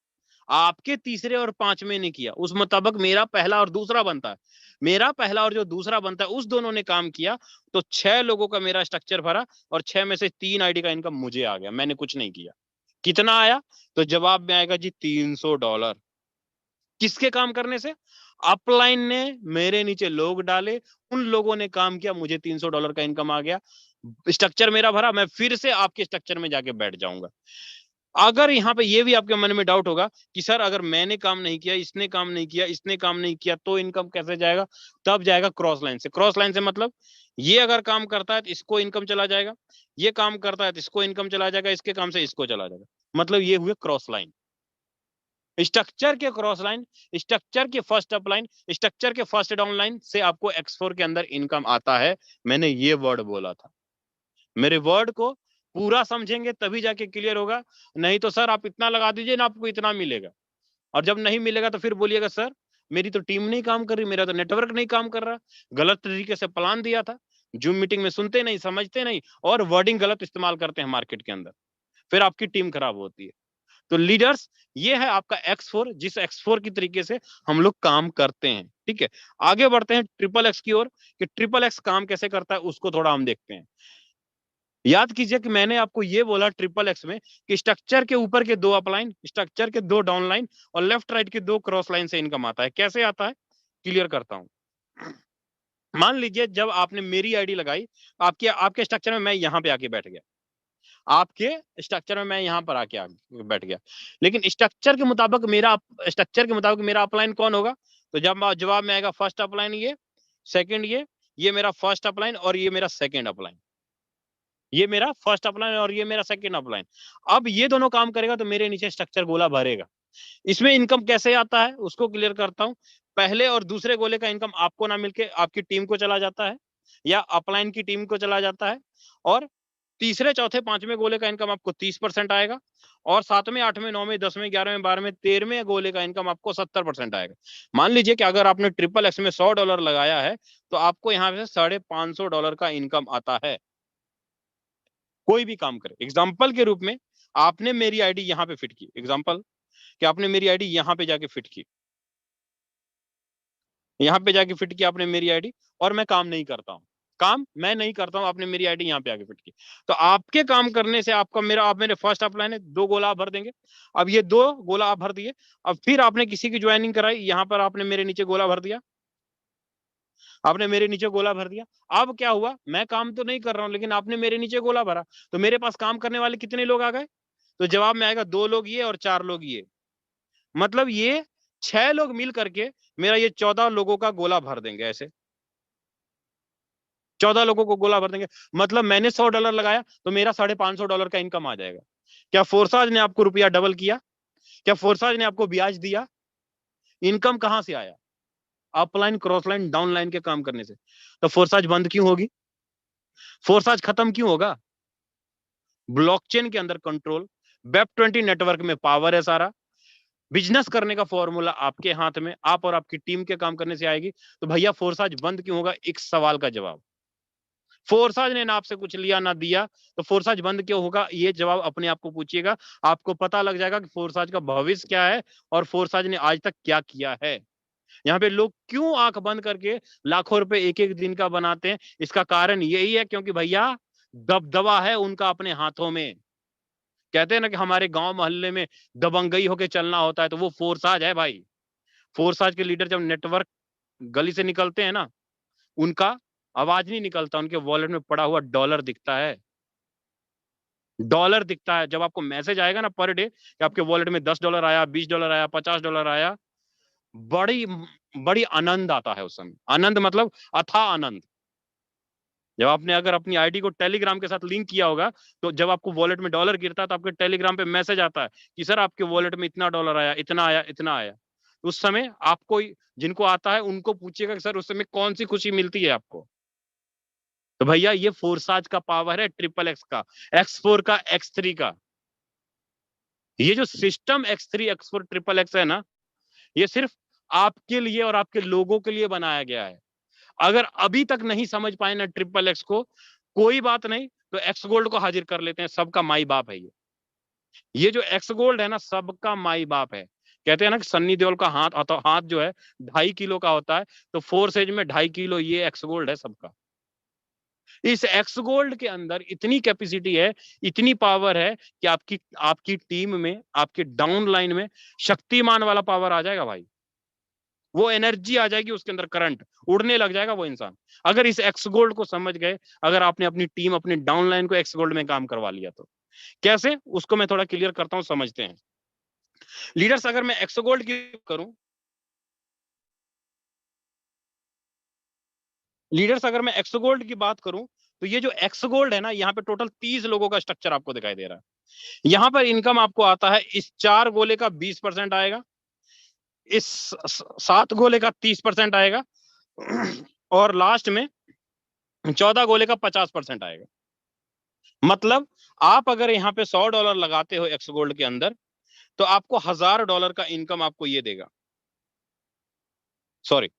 आपके तीसरे और पांचवें ने किया, उस मुताबिक मेरा पहला और दूसरा बनता है, मेरा पहला और जो दूसरा बनता है उस दोनों ने काम किया, तो 6 लोगों का मेरा स्ट्रक्चर भरा और 6 में से 3 आईडी का इनकम मुझे आ गया, मैंने कुछ नहीं किया। कितना आया? तो जवाब में आएगा जी $300। किसके काम करने से? अपलाइन ने मेरे नीचे लोग डाले, उन लोगों ने काम किया, मुझे $300 का इनकम आ गया। स्ट्रक्चर मेरा भरा, मैं फिर से आपके स्ट्रक्चर में जाके बैठ जाऊंगा। अगर यहाँ पे ये भी आपके मन में डाउट होगा कि सर अगर मैंने काम नहीं किया, इसने काम नहीं किया, इसने काम नहीं किया, तो इनकम कैसे जाएगा? तब जाएगा क्रॉस लाइन से। क्रॉस लाइन से मतलब ये अगर काम करता है तो इसको इनकम चला जाएगा, ये काम करता है तो इसको इनकम चला जाएगा, इसके काम से इसको चला जाएगा, मतलब ये हुए क्रॉस लाइन। स्ट्रक्चर के क्रॉस लाइन, स्ट्रक्चर के फर्स्ट अप लाइन, स्ट्रक्चर के फर्स्ट डाउन लाइन से आपको X4 के अंदर इनकम आता है। मैंने ये वर्ड बोला था, मेरे वर्ड को पूरा समझेंगे तभी जाके क्लियर होगा, नहीं तो सर आप इतना लगा दीजिए ना आपको इतना मिलेगा, और जब नहीं मिलेगा तो फिर बोलिएगा सर मेरी तो टीम नहीं काम कर रही, मेरा तो नेटवर्क नहीं काम कर रहा, गलत तरीके से प्लान दिया था, जूम मीटिंग में सुनते नहीं, समझते नहीं, और वर्डिंग गलत इस्तेमाल करते हैं मार्केट के अंदर, फिर आपकी टीम खराब होती है। तो लीडर्स, ये है आपका X4, जिस X4 की तरीके से हम लोग काम करते हैं। ठीक है, आगे बढ़ते हैं ट्रिपल एक्स की ओर, कि ट्रिपल एक्स काम कैसे करता है उसको थोड़ा हम देखते हैं। याद कीजिए कि मैंने आपको ये बोला ट्रिपल एक्स में कि स्ट्रक्चर के ऊपर के दो अपलाइन, स्ट्रक्चर के दो डाउन लाइन और लेफ्ट राइट के दो क्रॉस लाइन से इनकम आता है। कैसे आता है क्लियर करता हूं। मान लीजिए जब आपने मेरी आईडी लगाई, आपके आपके स्ट्रक्चर में मैं यहां पे आके बैठ गया, आपके स्ट्रक्चर में मैं यहां पर आके बैठ गया, लेकिन स्ट्रक्चर के मुताबिक मेरा अपलाइन कौन होगा? तो जब जवाब में आएगा फर्स्ट अपलाइन, ये सेकंड, ये मेरा फर्स्ट अपलाइन और ये मेरा सेकंड अपलाइन, ये मेरा फर्स्ट अपलाइन और ये मेरा सेकंड अपलाइन। अब ये दोनों काम करेगा तो मेरे नीचे स्ट्रक्चर गोला भरेगा। इसमें इनकम कैसे आता है उसको क्लियर करता हूं। पहले और दूसरे गोले का इनकम आपको ना मिलके आपकी टीम को चला जाता है, या अपलाइन की टीम को चला जाता है, और तीसरे चौथे पांचवें गोले का इनकम आपको 30% आएगा, और सातवें आठवें नौवें 10वें 11वें 12वें 13वें गोले का इनकम आपको 70% आएगा। मान लीजिए कि अगर आपने ट्रिपल एक्स में $100 लगाया है तो आपको यहाँ पे $550 का इनकम आता है। कोई भी काम करे, एग्जाम्पल के रूप में आपने मेरी आईडी यहां पे फिट की, एग्जाम्पल कि आपने मेरी आईडी यहां पे जाके फिट की, यहां पे जाके फिट किया आपने मेरी आईडी, और मैं काम नहीं करता हूं, काम मैं नहीं करता हूं, आपने मेरी आईडी यहां पे आके फिट की, तो आपके काम करने से आपका मेरा आप मेरे फर्स्ट अपलाइन है, दो गोला आप भर देंगे। अब ये दो गोला आप भर दिए, अब फिर आपने किसी की ज्वाइनिंग कराई, यहां पर आपने मेरे नीचे गोला भर दिया, आपने मेरे नीचे गोला भर दिया। अब क्या हुआ, मैं काम तो नहीं कर रहा हूं लेकिन आपने मेरे नीचे गोला भरा, तो मेरे पास काम करने वाले कितने लोग आ गए? तो जवाब में आएगा 2 लोग ये और 4 लोग ये, मतलब ये 6 लोग मिल करके मेरा ये 14 लोगों का गोला भर देंगे, ऐसे 14 लोगों को गोला भर देंगे। मतलब मैंने $100 लगाया तो मेरा $550 का इनकम आ जाएगा। क्या फोर्साज ने आपको रुपया डबल किया? क्या फोर्साज ने आपको ब्याज दिया? इनकम कहां से आया? Upline, cross line, down line के काम करने से। तो फोर्साज बंद क्यों होगी? फोर्साज खत्म क्यों होगा? ब्लॉकचेन के अंदर कंट्रोल, वेब20 नेटवर्क में पावर है सारा, बिजनेस करने का फॉर्मूला आपके हाथ में, आप और आपकी टीम के काम करने से आएगी। तो भैया फोर्साज बंद क्यों होगा? एक सवाल का जवाब, फोर्साज ने ना आपसे कुछ लिया ना दिया, तो फोर्साज बंद क्यों होगा? ये जवाब अपने आप को पूछिएगा, आपको पता लग जाएगा कि फोर्साज का भविष्य क्या है और फोर्साज ने आज तक क्या किया है। यहाँ पे लोग क्यों आंख बंद करके लाखों रुपए एक एक दिन का बनाते हैं? इसका कारण यही है क्योंकि भैया दबदबा है उनका अपने हाथों में। कहते हैं ना कि हमारे गांव मोहल्ले में दबंगई होके चलना होता है, तो वो फोर्साज है भाई। फोर्साज के लीडर जब नेटवर्क गली से निकलते हैं ना, उनका आवाज नहीं निकलता, उनके वॉलेट में पड़ा हुआ डॉलर दिखता है। डॉलर दिखता है। जब आपको मैसेज आएगा ना पर डे कि आपके वॉलेट में $10 आया, $20 आया, $50 आया, बड़ी बड़ी आनंद आता है उस समय। आनंद मतलब अथाह आनंद। जब आपने अगर अपनी आईडी को टेलीग्राम के साथ लिंक किया होगा, तो जब आपको वॉलेट में डॉलर गिरता है तो आपके टेलीग्राम पे मैसेज आता है कि सर आपके वॉलेट में इतना डॉलर आया, इतना आया, इतना आया। उस समय आपको, जिनको आता है उनको पूछिएगा कि सर उस समय कौन सी खुशी मिलती है आपको। तो भैया ये फोरसाज का पावर है, ट्रिपल एक्स का, X4 का, X3 का। ये जो system X3, X4, triple x है ना, ये सिर्फ आपके लिए और आपके लोगों के लिए बनाया गया है। अगर अभी तक नहीं समझ पाए ना ट्रिपल एक्स को, कोई बात नहीं, तो एक्स गोल्ड को हाजिर कर लेते हैं। सबका माई बाप है ये जो एक्स गोल्ड है ना, सबका माई बाप है। कहते हैं ना कि सन्नी देओल का हाथ जो है 2.5 किलो का होता है, तो फोर्स एज में 2.5 किलो ये एक्स गोल्ड है सबका। इस एक्स गोल्ड के अंदर इतनी कैपेसिटी है, इतनी पावर है कि आपकी आपकी टीम में, आपके डाउन लाइन में शक्तिमान वाला पावर आ जाएगा भाई। वो एनर्जी आ जाएगी उसके अंदर, करंट उड़ने लग जाएगा वो इंसान। अगर इस एक्स गोल्ड को समझ गए, अगर आपने अपनी टीम, अपनी डाउन लाइन को एक्स गोल्ड में काम करवा लिया, तो कैसे, उसको मैं थोड़ा क्लियर करता हूं, समझते हैं। लीडर्स, अगर मैं एक्स गोल्ड की करूं, लीडर्स अगर मैं एक्स गोल्ड की बात करूं, तो ये जो एक्स गोल्ड है ना, यहाँ पे टोटल 30 लोगों का स्ट्रक्चर आपको दिखाई दे रहा है। यहाँ पर इनकम आपको आता है, इस 4 गोले का 20% आएगा, इस 7 गोले का 30% आएगा, और लास्ट में 14 गोले का 50% आएगा। मतलब आप अगर यहाँ पे $100 लगाते हो एक्स गोल्ड के अंदर, तो आपको $1000 का इनकम आपको ये देगा। सॉरी,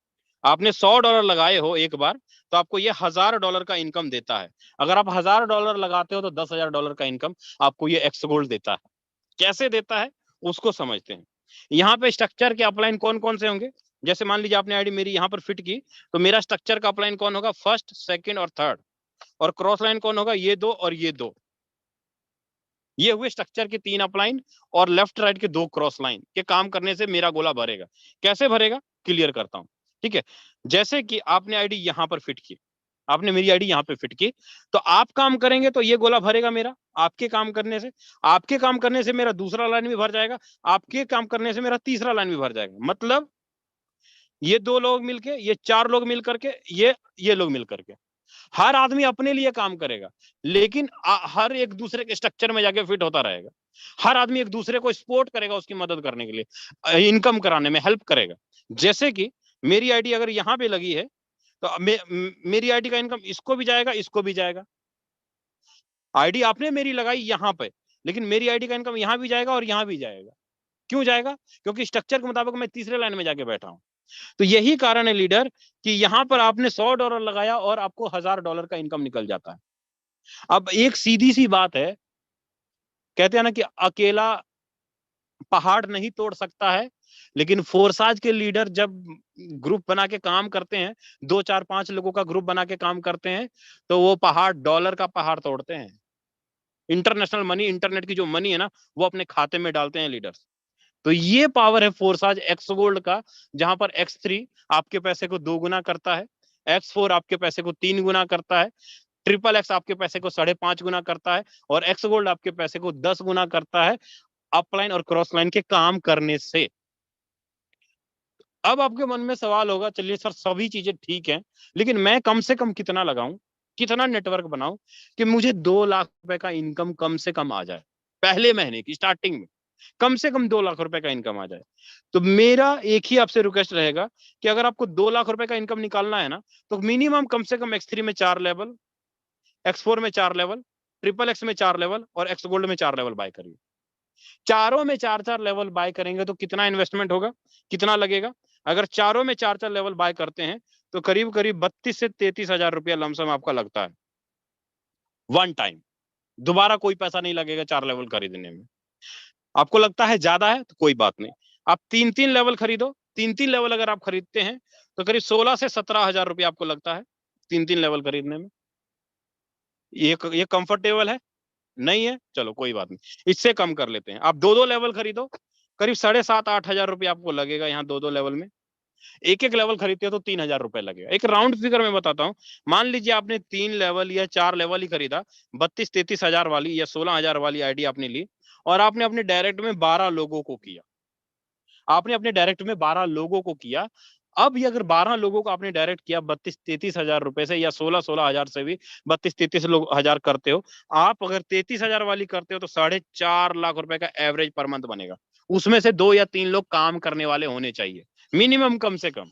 आपने $100 लगाए हो एक बार, तो आपको ये $1000 का इनकम देता है। अगर आप $1000 लगाते हो तो $10,000 का इनकम आपको ये एक्स गोल्ड देता है। कैसे देता है उसको समझते हैं। यहाँ पे स्ट्रक्चर के अपलाइन कौन कौन से होंगे? जैसे मान लीजिए आपने आईडी मेरी यहाँ पर फिट की, तो मेरा स्ट्रक्चर का अपलाइन कौन होगा? फर्स्ट, सेकंड और थर्ड। और क्रॉस लाइन कौन होगा? ये 2 और ये 2। ये हुए स्ट्रक्चर के 3 अपलाइन, और लेफ्ट राइट के 2 क्रॉस लाइन के काम करने से मेरा गोला भरेगा। कैसे भरेगा, क्लियर करता हूं, ठीक है। जैसे कि आपने आईडी यहां पर फिट की, आपने मेरी आईडी यहां पे फिट की, तो आप काम करेंगे तो ये गोला भरेगा मेरा। आपके काम करने से, आपके काम करने से मेरा दूसरा लाइन भी भर जाएगा, आपके काम करने से मेरा तीसरा लाइन भी भर जाएगा। मतलब ये 2 लोग मिलके, ये 4 लोग मिल करके, ये लोग मिल करके, हर आदमी अपने लिए काम करेगा, लेकिन हर एक दूसरे के स्ट्रक्चर में जाके फिट होता रहेगा। हर आदमी एक दूसरे को सपोर्ट करेगा, उसकी मदद करने के लिए, इनकम कराने में हेल्प करेगा। जैसे कि मेरी आईडी अगर यहाँ पे लगी है, तो मेरी आईडी का इनकम इसको भी जाएगा, इसको भी जाएगा। आईडी आपने मेरी लगाई यहाँ पे, लेकिन मेरी आईडी का इनकम यहाँ भी जाएगा और यहाँ भी जाएगा। क्यों जाएगा? क्योंकि स्ट्रक्चर के मुताबिक मैं तीसरे लाइन में जाके बैठा हूं। तो यही कारण है लीडर कि यहां पर आपने $100 लगाया और आपको $1000 का इनकम निकल जाता है। अब एक सीधी सी बात है, कहते हैं ना कि अकेला पहाड़ नहीं तोड़ सकता है, लेकिन फोरसाज के लीडर जब ग्रुप बना के काम करते हैं, 2 4 5 लोगों का ग्रुप बना के काम करते हैं, तो वो पहाड़, डॉलर का पहाड़ तोड़ते हैं। इंटरनेशनल मनी, इंटरनेट की जो मनी है ना, वो अपने खाते में डालते हैं लीडर्स। तो ये पावर है फोरसाज एक्स गोल्ड का, जहां पर X3 आपके पैसे को 2 गुना करता है, X4 आपके पैसे को 3 गुना करता है, ट्रिपल एक्स आपके पैसे को 5.5 गुना करता है, और एक्स गोल्ड आपके पैसे को 10 गुना करता है, अपलाइन और क्रॉस लाइन के काम करने से। अब आपके मन में सवाल होगा, चलिए सर सभी चीजें ठीक है, लेकिन मैं कम से कम कितना लगाऊं, कितना नेटवर्क बनाऊं कि मुझे 2 लाख रुपए का इनकम कम से कम आ जाए, पहले महीने की स्टार्टिंग में कम से कम 2 लाख रुपए का इनकम आ जाए। तो मेरा एक ही आपसे रिक्वेस्ट रहेगा कि अगर आपको 2 लाख रुपए का इनकम निकालना है ना, तो मिनिमम कम से कम X3 में 4 लेवल, X4 में 4 लेवल, ट्रिपल एक्स में 4 लेवल और एक्स गोल्ड में 4 लेवल बाय करिए। चारों में 4-4 लेवल बाय करेंगे तो कितना इन्वेस्टमेंट होगा, कितना लगेगा? अगर चारों में 4-4 लेवल बाय करते हैं तो करीब करीब 32 से 33 हजार रुपया लमसम आपका लगता है वन टाइम। दोबारा कोई पैसा नहीं लगेगा 4 लेवल खरीदने में। आपको लगता है ज्यादा है तो कोई बात नहीं, आप 3-3 लेवल खरीदो। 3-3 लेवल अगर आप खरीदते हैं तो करीब 16 से 17 हजार रुपया आपको लगता है 3-3 लेवल खरीदने में। ये कंफर्टेबल है? नहीं है, चलो कोई बात नहीं, इससे कम कर लेते हैं। आप 2-2 लेवल खरीदो, करीब 7.5-8 हजार रुपया आपको लगेगा यहाँ 2-2 लेवल में। एक लेवल खरीदते हो तो 3 हजार रुपए लगेगा। एक राउंड फिगर में बताता हूँ, मान लीजिए आपने 3 लेवल या 4 लेवल ही खरीदा, 32-33 हजार वाली या 16 हजार वाली आईडी आपने ली, और आपने अपने डायरेक्ट में 12 लोगों को किया। आपने अपने डायरेक्ट में 12 लोगों को किया, अब ये अगर 12 लोगों को आपने डायरेक्ट किया 32-33 हजार रुपए से, या 16-16 हजार से भी 32-33 हजार करते हो आप, अगर 33 हजार वाली करते हो तो 4.5 लाख रुपए का एवरेज पर मंथ बनेगा। उसमें से 2 या 3 लोग काम करने वाले होने चाहिए मिनिमम, कम से कम।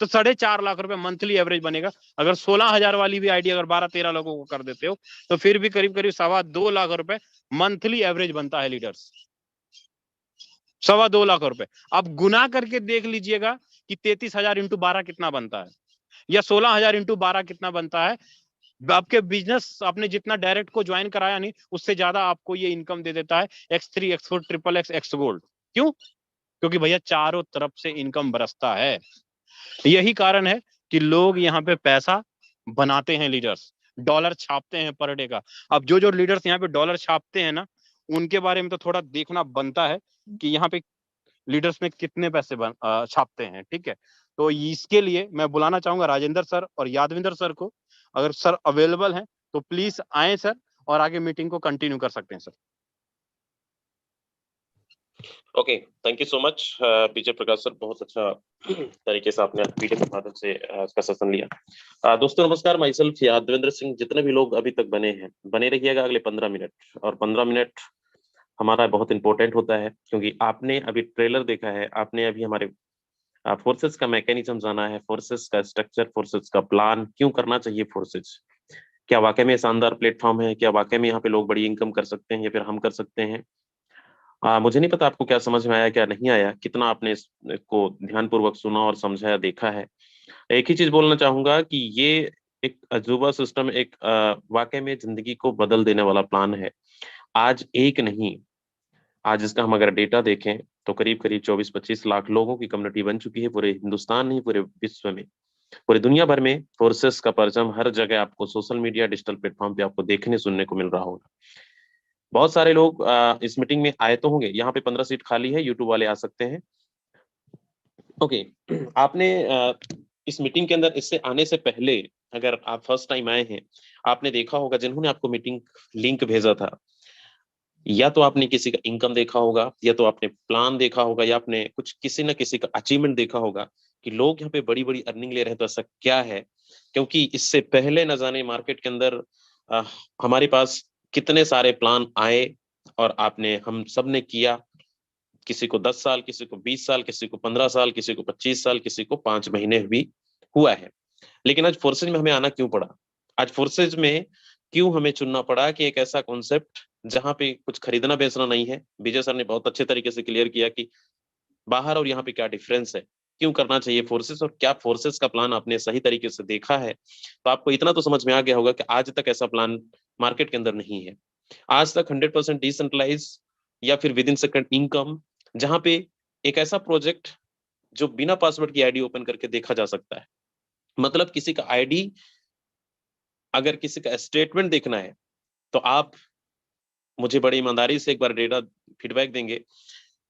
तो 4.5 लाख रुपए मंथली एवरेज बनेगा। अगर 16 हजार वाली भी आईडी अगर 12-13 लोगों को कर देते हो तो फिर भी करीब करीब 2.25 लाख रुपए मंथली एवरेज बनता है लीडर्स। 2.25 लाख रुपए। अब गुना करके देख लीजिएगा कि 33 हजार इंटू 12 कितना बनता है, या 16 हजार इंटू 12 कितना बनता है। आपके बिजनेस आपने जितना डायरेक्ट को ज्वाइन कराया नहीं, उससे ज्यादा आपको ये इनकम दे देता है X3, X4, XXX, X gold. क्यों? क्योंकि भैया चारों तरफ से इनकम बरसता है। यही कारण है कि लोग यहाँ पे पैसा बनाते हैं, लीडर्स डॉलर छापते हैं पर डे का। अब जो जो लीडर्स यहाँ पे डॉलर छापते हैं ना, उनके बारे में तो थोड़ा देखना बनता है कि यहाँ पे लीडर्स में कितने पैसे छापते हैं। ठीक है, तो इसके लिए मैं बुलाना चाहूंगा राजेंद्र सर और यादविंदर सर को। अगर सर अवेलेबल हैं तो प्लीज आए सर, और आगे मीटिंग को कंटिन्यू कर सकते हैं sir.
Okay, thank you so much PJ Prakash sir, बहुत अच्छा तरीके से आपने पीडीएफ के माध्यम से इसका सेशन लिया। दोस्तों नमस्कार, माई सेल्फ यादविंद्र सिंह। जितने भी लोग अभी तक बने हैं, बने रहिएगा अगले 15 मिनट, और 15 मिनट हमारा बहुत इंपॉर्टेंट होता है, क्योंकि आपने अभी ट्रेलर देखा है, आपने अभी हमारे फोर्सेस का मैकेनिज्म जाना है, फोर्सेस का स्ट्रक्चर, फोर्सेस का प्लान, क्यों करना चाहिए फोर्सेस, क्या वाकई में शानदार प्लेटफॉर्म है, क्या वाकई में यहाँ पे लोग बड़ी इनकम कर सकते हैं या फिर हम कर सकते हैं। मुझे नहीं पता आपको क्या समझ में आया, क्या नहीं आया, कितना आपने इसको ध्यानपूर्वक सुना और समझा, देखा है। एक ही चीज बोलना चाहूंगा कि ये एक अजूबा सिस्टम, एक वाकई में जिंदगी को बदल देने वाला प्लान है। आज एक नहीं, आज इसका हम अगर डेटा देखें तो करीब करीब 24-25 लाख लोगों की कम्युनिटी बन चुकी है, पूरे हिंदुस्तान नहीं, पूरे विश्व में, पूरी दुनिया भर में फोर्सेस का परचम हर जगह आपको सोशल मीडिया, डिजिटल प्लेटफॉर्म पे आपको देखने सुनने को मिल रहा होगा। बहुत सारे लोग इस मीटिंग में आए तो होंगे। यहाँ पे 15 सीट खाली है, यूट्यूब वाले आ सकते हैं। ओके, आपने इस मीटिंग के अंदर इससे आने से पहले, अगर आप फर्स्ट टाइम आए हैं, आपने देखा होगा जिन्होंने आपको मीटिंग लिंक भेजा था, या तो आपने किसी का इनकम देखा होगा, या तो आपने प्लान देखा होगा, या आपने कुछ किसी ना किसी का अचीवमेंट देखा होगा कि लोग यहाँ पे बड़ी बड़ी अर्निंग ले रहे हैं। तो ऐसा क्या है? क्योंकि इससे पहले न जाने मार्केट के अंदर हमारे पास कितने सारे प्लान आए, और आपने, हम सब ने किया। किसी को 10 साल, किसी को 20 साल, किसी को 15 साल, किसी को 25 साल, किसी को 5 महीने भी हुआ है। लेकिन आज फोर्सेज में हमें आना क्यों पड़ा? आज फोर्सेज में क्यों हमें चुनना पड़ा कि एक ऐसा कॉन्सेप्ट जहां पे कुछ खरीदना बेचना नहीं है। विजय सर ने बहुत अच्छे तरीके से क्लियर किया कि बाहर और यहाँ पे क्या डिफरेंस है, क्यों करना चाहिए फोर्सेस, और क्या फोर्सेस का प्लान आपने सही तरीके से देखा है। तो आपको इतना तो समझ में आ गया होगा कि आज तक ऐसा प्लान मार्केट के अंदर नहीं है। आज तक 100% डिसेंट्रलाइज या फिर विद इन सेकंड इनकम, जहां पे एक ऐसा प्रोजेक्ट जो बिना पासवर्ड की आईडी ओपन करके देखा जा सकता है। मतलब किसी का आईडी, अगर किसी का स्टेटमेंट देखना है तो आप मुझे बड़ी ईमानदारी से एक बार डेटा फीडबैक देंगे,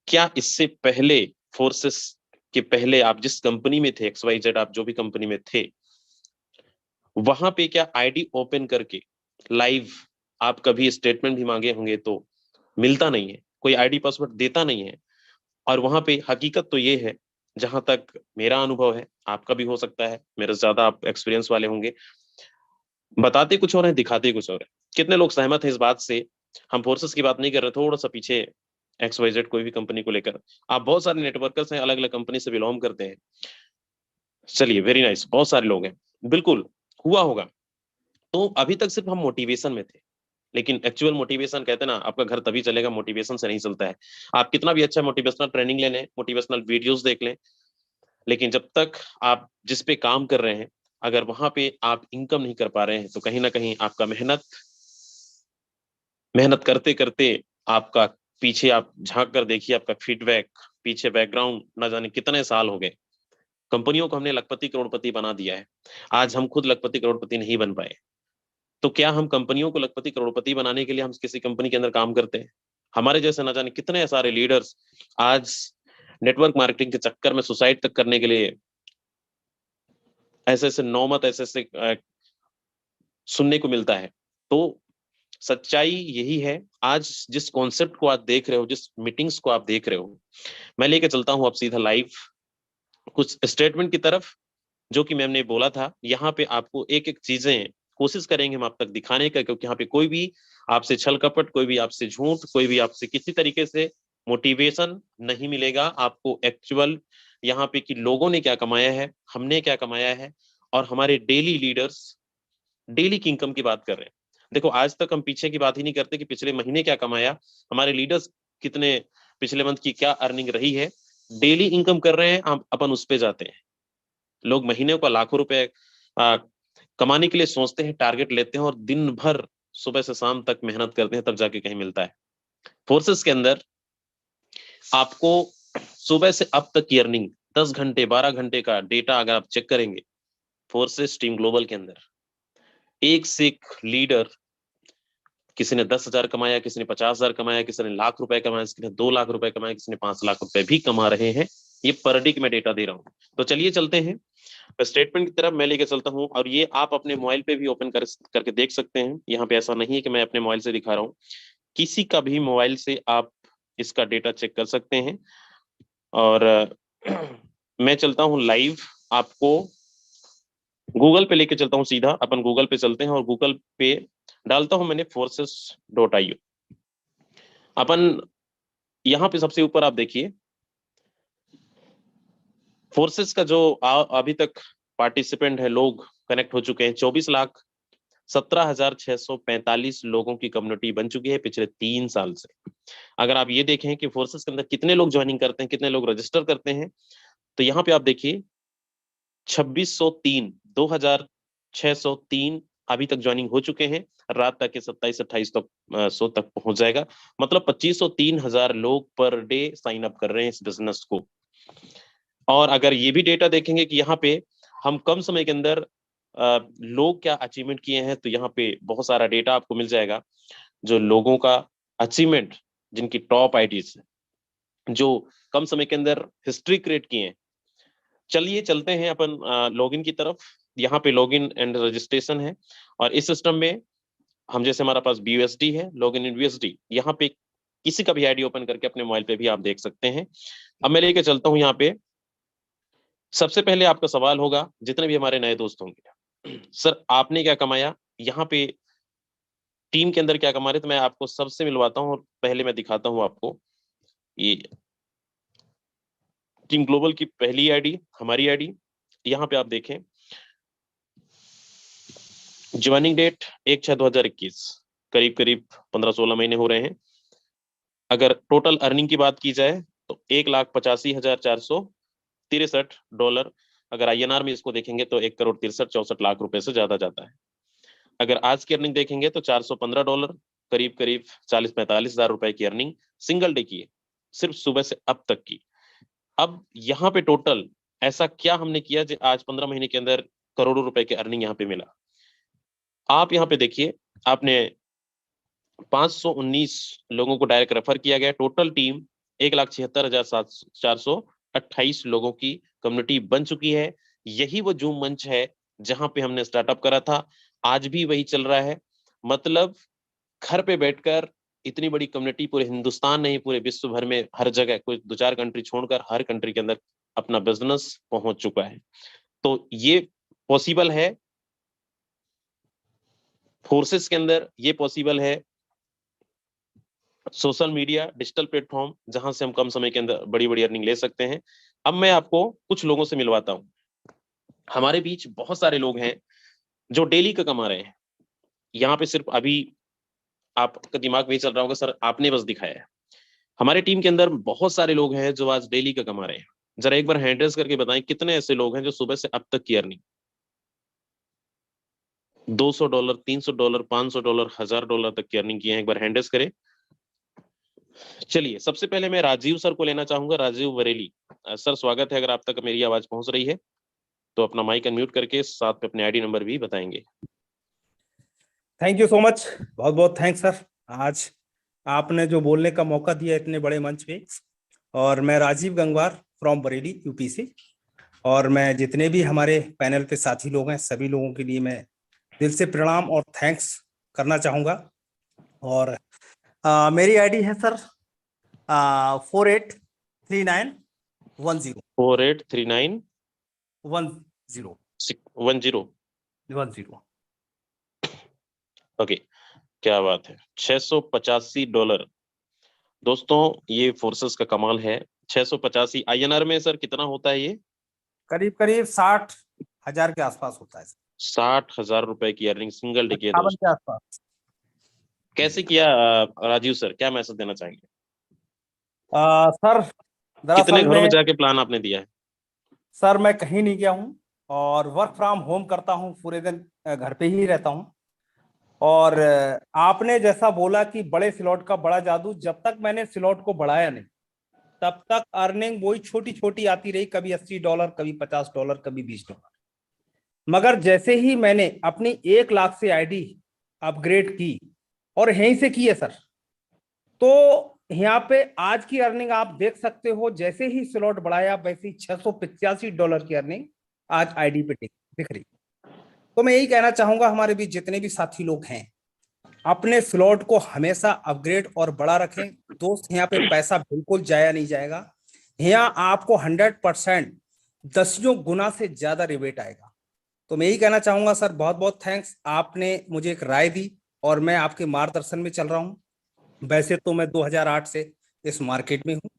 क्या इससे पहले, फोर्सेस के पहले, आप जिस कंपनी में थे, XYZ, आप जो भी कंपनी में थे, वहां पे क्या आईडी ओपन करके लाइव आप कभी स्टेटमेंट भी मांगे होंगे तो मिलता नहीं है, कोई आईडी पासवर्ड देता नहीं है। और वहां पे हकीकत तो ये है, जहां तक मेरा अनुभव है, आपका भी हो सकता है, मेरे से ज्यादा आप एक्सपीरियंस वाले होंगे, बताते कुछ और है, दिखाते कुछ और है। कितने लोग सहमत हैं इस बात से? हम फोर्सेस की बात नहीं कर रहे, थोड़ा सा पीछे XYZ कोई भी कंपनी को लेकर, आप बहुत सारे नेटवर्कर्स हैं, अलग अलग कंपनी से बिलोंग करते हैं। चलिए, वेरी नाइस, बहुत सारे लोग हैं, बिल्कुल हुआ होगा। तो अभी तक सिर्फ हम मोटिवेशन में थे, लेकिन एक्चुअल मोटिवेशन, कहते हैं ना, आपका घर तभी चलेगा, मोटिवेशन से नहीं चलता है। आप कितना भी अच्छा मोटिवेशनल ट्रेनिंग ले लें, मोटिवेशनल वीडियोस देख लें, लेकिन जब तक आप जिस पे काम कर रहे हैं, अगर वहां पे आप इनकम नहीं कर पा रहे हैं, तो कहीं ना कहीं आपका मेहनत करते करते आपका, पीछे आप झांक कर देखिए, आपका फीडबैक, पीछे बैकग्राउंड, ना जाने कितने साल हो गए। कंपनियों को हमने लखपति करोड़पति बना दिया है, आज हम खुद लखपति करोड़पति नहीं बन पाए। तो क्या हम कंपनियों को लखपति करोड़पति बनाने के लिए हम किसी कंपनी के अंदर काम करते हैं? हमारे जैसे ना जाने कितने सारे लीडर्स आज नेटवर्क मार्केटिंग के चक्कर में सुसाइड तक करने के लिए, ऐसे ऐसे नौमत, ऐसे ऐसे सुनने को मिलता है। तो सच्चाई यही है। आज जिस कॉन्सेप्ट को आप देख रहे हो, जिस मीटिंग्स को आप देख रहे हो, मैं लेके चलता हूं आप सीधा लाइव, कुछ स्टेटमेंट की तरफ, जो कि मैम ने बोला था, यहाँ पे आपको एक एक चीजें कोशिश करेंगे हम आप तक दिखाने का, क्योंकि यहाँ पे कोई भी आपसे छल कपट, कोई भी आपसे झूठ, कोई भी आपसे किसी तरीके से मोटिवेशन नहीं मिलेगा आपको। एक्चुअल यहाँ पे कि लोगों ने क्या कमाया है, हमने क्या कमाया है, और हमारे डेली लीडर्स डेली की इनकम की बात कर रहे हैं। देखो आज तक हम पीछे की बात ही नहीं करते कि पिछले महीने क्या कमाया, हमारे लीडर्स कितने पिछले मंथ की क्या अर्निंग रही है, डेली इनकम कर रहे हैं, हम अपन उस पे जाते हैं। लोग महीने का लाखों रुपए कमाने के लिए सोचते हैं, टारगेट लेते हैं और दिन भर सुबह से शाम तक मेहनत करते हैं, तब जाके कहीं मिलता है। फोर्सेस के अंदर आपको सुबह से अब तक की अर्निंग 10 घंटे 12 घंटे का डेटा अगर आप चेक करेंगे, फोर्सेस टीम ग्लोबल के अंदर एक से एक लीडर, किसी ने 10,000 कमाया, किसी ने 50,000 कमाया, किसी ने लाख रुपए कमाया, किसी ने 2 लाख रुपए कमाया, किसी ने 5 लाख रुपए भी कमा रहे हैं। ये पर डे की मैं डेटा दे रहा हूँ। तो चलिए चलते हैं स्टेटमेंट की तरफ, मैं लेके चलता हूँ। और ये आप अपने मोबाइल पे भी ओपन करके देख सकते हैं। यहाँ पे ऐसा नहीं है कि मैं अपने मोबाइल से दिखा रहा हूँ, किसी का भी मोबाइल से आप इसका डेटा चेक कर सकते हैं। और मैं चलता हूँ लाइव, आपको गूगल पे लेके चलता हूँ सीधा। अपन गूगल पे चलते हैं और गूगल पे डालता हूं मैंने forces.io। अपन यहाँ पे सबसे ऊपर आप देखिए फोर्सेस का जो अभी तक पार्टिसिपेंट है, लोग कनेक्ट हो चुके हैं, 24,17,645 लोगों की कम्युनिटी बन चुकी है पिछले 3 साल से। अगर आप ये देखें कि फोर्सेस के अंदर कितने लोग ज्वाइनिंग करते हैं, कितने लोग रजिस्टर करते हैं, तो यहाँ पे आप देखिए 2603 अभी तक ज्वाइनिंग हो चुके हैं। रात तक के 27-28 तक 100 तक पहुंच जाएगा। मतलब 25,03,000 लोग पर डे साइन अप कर रहे हैं इस बिजनेस को। और अगर ये भी डेटा देखेंगे कि यहाँ पे हम कम समय के अंदर लोग क्या अचीवमेंट किए हैं, तो यहाँ पे बहुत सारा डेटा आपको मिल जाएगा, जो लोगों का अचीवमेंट, जिनकी टॉप आईडीज जो कम समय के अंदर हिस्ट्री क्रिएट किए हैं। चलिए चलते हैं अपन लॉगिन की तरफ। यहाँ पे लॉगिन एंड रजिस्ट्रेशन है, और इस सिस्टम में हम जैसे हमारा पास BUSD है, लॉगिन इन BUSD, यहाँ पे किसी का भी आईडी ओपन करके अपने मोबाइल पे भी आप देख सकते हैं। अब मैं लेके चलता हूँ यहाँ पे। सबसे पहले आपका सवाल होगा, जितने भी हमारे नए दोस्त होंगे, सर आपने क्या कमाया, यहाँ पे टीम के अंदर क्या कमा रहे, तो मैं आपको सबसे मिलवाता हूँ और पहले मैं दिखाता हूँ आपको ये टीम ग्लोबल की पहली आईडी, हमारी आईडी। यहाँ पे आप देखें ज्वाइनिंग डेट 1/6/2021, करीब करीब 15-16 महीने हो रहे हैं। अगर टोटल अर्निंग की बात की जाए तो $1,85,463। अगर INR में इसको देखेंगे तो 1,63,64,00,000 रुपए से ज्यादा जाता है। अगर आज की अर्निंग देखेंगे तो $415, करीब करीब 40-45 हजार रुपए की अर्निंग सिंगल डे की है, सिर्फ सुबह से अब तक की। अब यहाँ पे टोटल ऐसा क्या हमने किया जो आज 15 महीने के अंदर करोड़ों रुपए की अर्निंग यहाँ पे मिला। आप यहाँ पे देखिए, आपने 519 लोगों को डायरेक्ट रेफर किया गया। टोटल टीम 1,76,428 लोगों की कम्युनिटी बन चुकी है। यही वो जूम मंच है जहां पे हमने स्टार्टअप करा था, आज भी वही चल रहा है। मतलब घर पे बैठकर इतनी बड़ी कम्युनिटी पूरे हिंदुस्तान नहीं, पूरे विश्व भर में हर जगह, कोई 2-4 कंट्री छोड़कर हर कंट्री के अंदर अपना बिजनेस पहुंच चुका है। तो ये पॉसिबल है फोर्सेस के अंदर, ये पॉसिबल है सोशल मीडिया डिजिटल प्लेटफॉर्म, जहां से हम कम समय के अंदर बड़ी बड़ी अर्निंग ले सकते हैं। अब मैं आपको कुछ लोगों से मिलवाता हूं। हमारे बीच बहुत सारे लोग हैं जो डेली का कमा रहे हैं। यहाँ पे सिर्फ अभी आपका दिमाग में चल रहा होगा, सर आपने बस दिखाया है। हमारे टीम के अंदर बहुत सारे लोग हैं जो आज डेली का कमा रहे हैं। जरा एक बार हैंड रेज करके बताएं कितने ऐसे लोग हैं जो सुबह से अब तक की अर्निंग $200, $300, $500, $1,000 तक की अर्निंग किए हैं। एक बार हैंड रेज करें। चलिए सबसे पहले मैं राजीव सर को लेना चाहूंगा, राजीव बरेली। सर स्वागत है, अगर आप तक मेरी आवाज पहुंच रही है तो अपना माइक अनम्यूट करके साथ में अपने आईडी नंबर भी बताएंगे।
थैंक यू सो मच, बहुत बहुत थैंक्स सर, आज आपने जो बोलने का मौका दिया इतने बड़े मंच पे। और मैं राजीव गंगवार फ्रॉम बरेली यूपी से, और मैं जितने भी हमारे पैनल पे साथी लोग हैं सभी लोगों के लिए मैं दिल से प्रणाम और थैंक्स करना चाहूँगा। और मेरी आईडी है सर 4839 10
4839
10
10
10।
ओके, क्या बात है, $685। दोस्तों ये फोर्सेस का कमाल है। 685 INR में सर कितना होता है ये?
करीब करीब 60,000 के आसपास होता है।
60,000 रुपए की अर्निंग सिंगल डे की है
58
दोस्त।
के आसपास।
कैसे किया राजीव सर, क्या मैसेज देना चाहेंगे?
सर
कितने
दरअसल
घरों में
में
जाके प्लान आपने दिया है?
सर मैं कहीं नहीं गया हूँ और वर्क फ्रॉम होम करता हूँ, पूरे दिन घर पे ही रहता हूँ। और आपने जैसा बोला कि बड़े स्लॉट का बड़ा जादू, जब तक मैंने स्लॉट को बढ़ाया नहीं तब तक अर्निंग वही छोटी छोटी आती रही, कभी $80, कभी $50, कभी $20। मगर जैसे ही मैंने अपनी 1 लाख से आईडी अपग्रेड की, और यहीं से की है सर, तो यहाँ पे आज की अर्निंग आप देख सकते हो, जैसे ही स्लॉट बढ़ाया वैसे ही $685 की अर्निंग आज आईडी पे दिख रही। तो मैं यही कहना चाहूंगा हमारे बीच जितने भी साथी लोग हैं, अपने स्लॉट को हमेशा अपग्रेड और बड़ा रखें। दोस्त यहाँ पे पैसा बिल्कुल जाया नहीं जाएगा, यहाँ आपको 100% 10 गुना से ज्यादा रिबेट आएगा। तो मैं यही कहना चाहूंगा सर, बहुत बहुत थैंक्स, आपने मुझे एक राय दी और मैं आपके मार्गदर्शन में चल रहा हूँ। वैसे तो मैं 2008 से इस मार्केट में हूँ,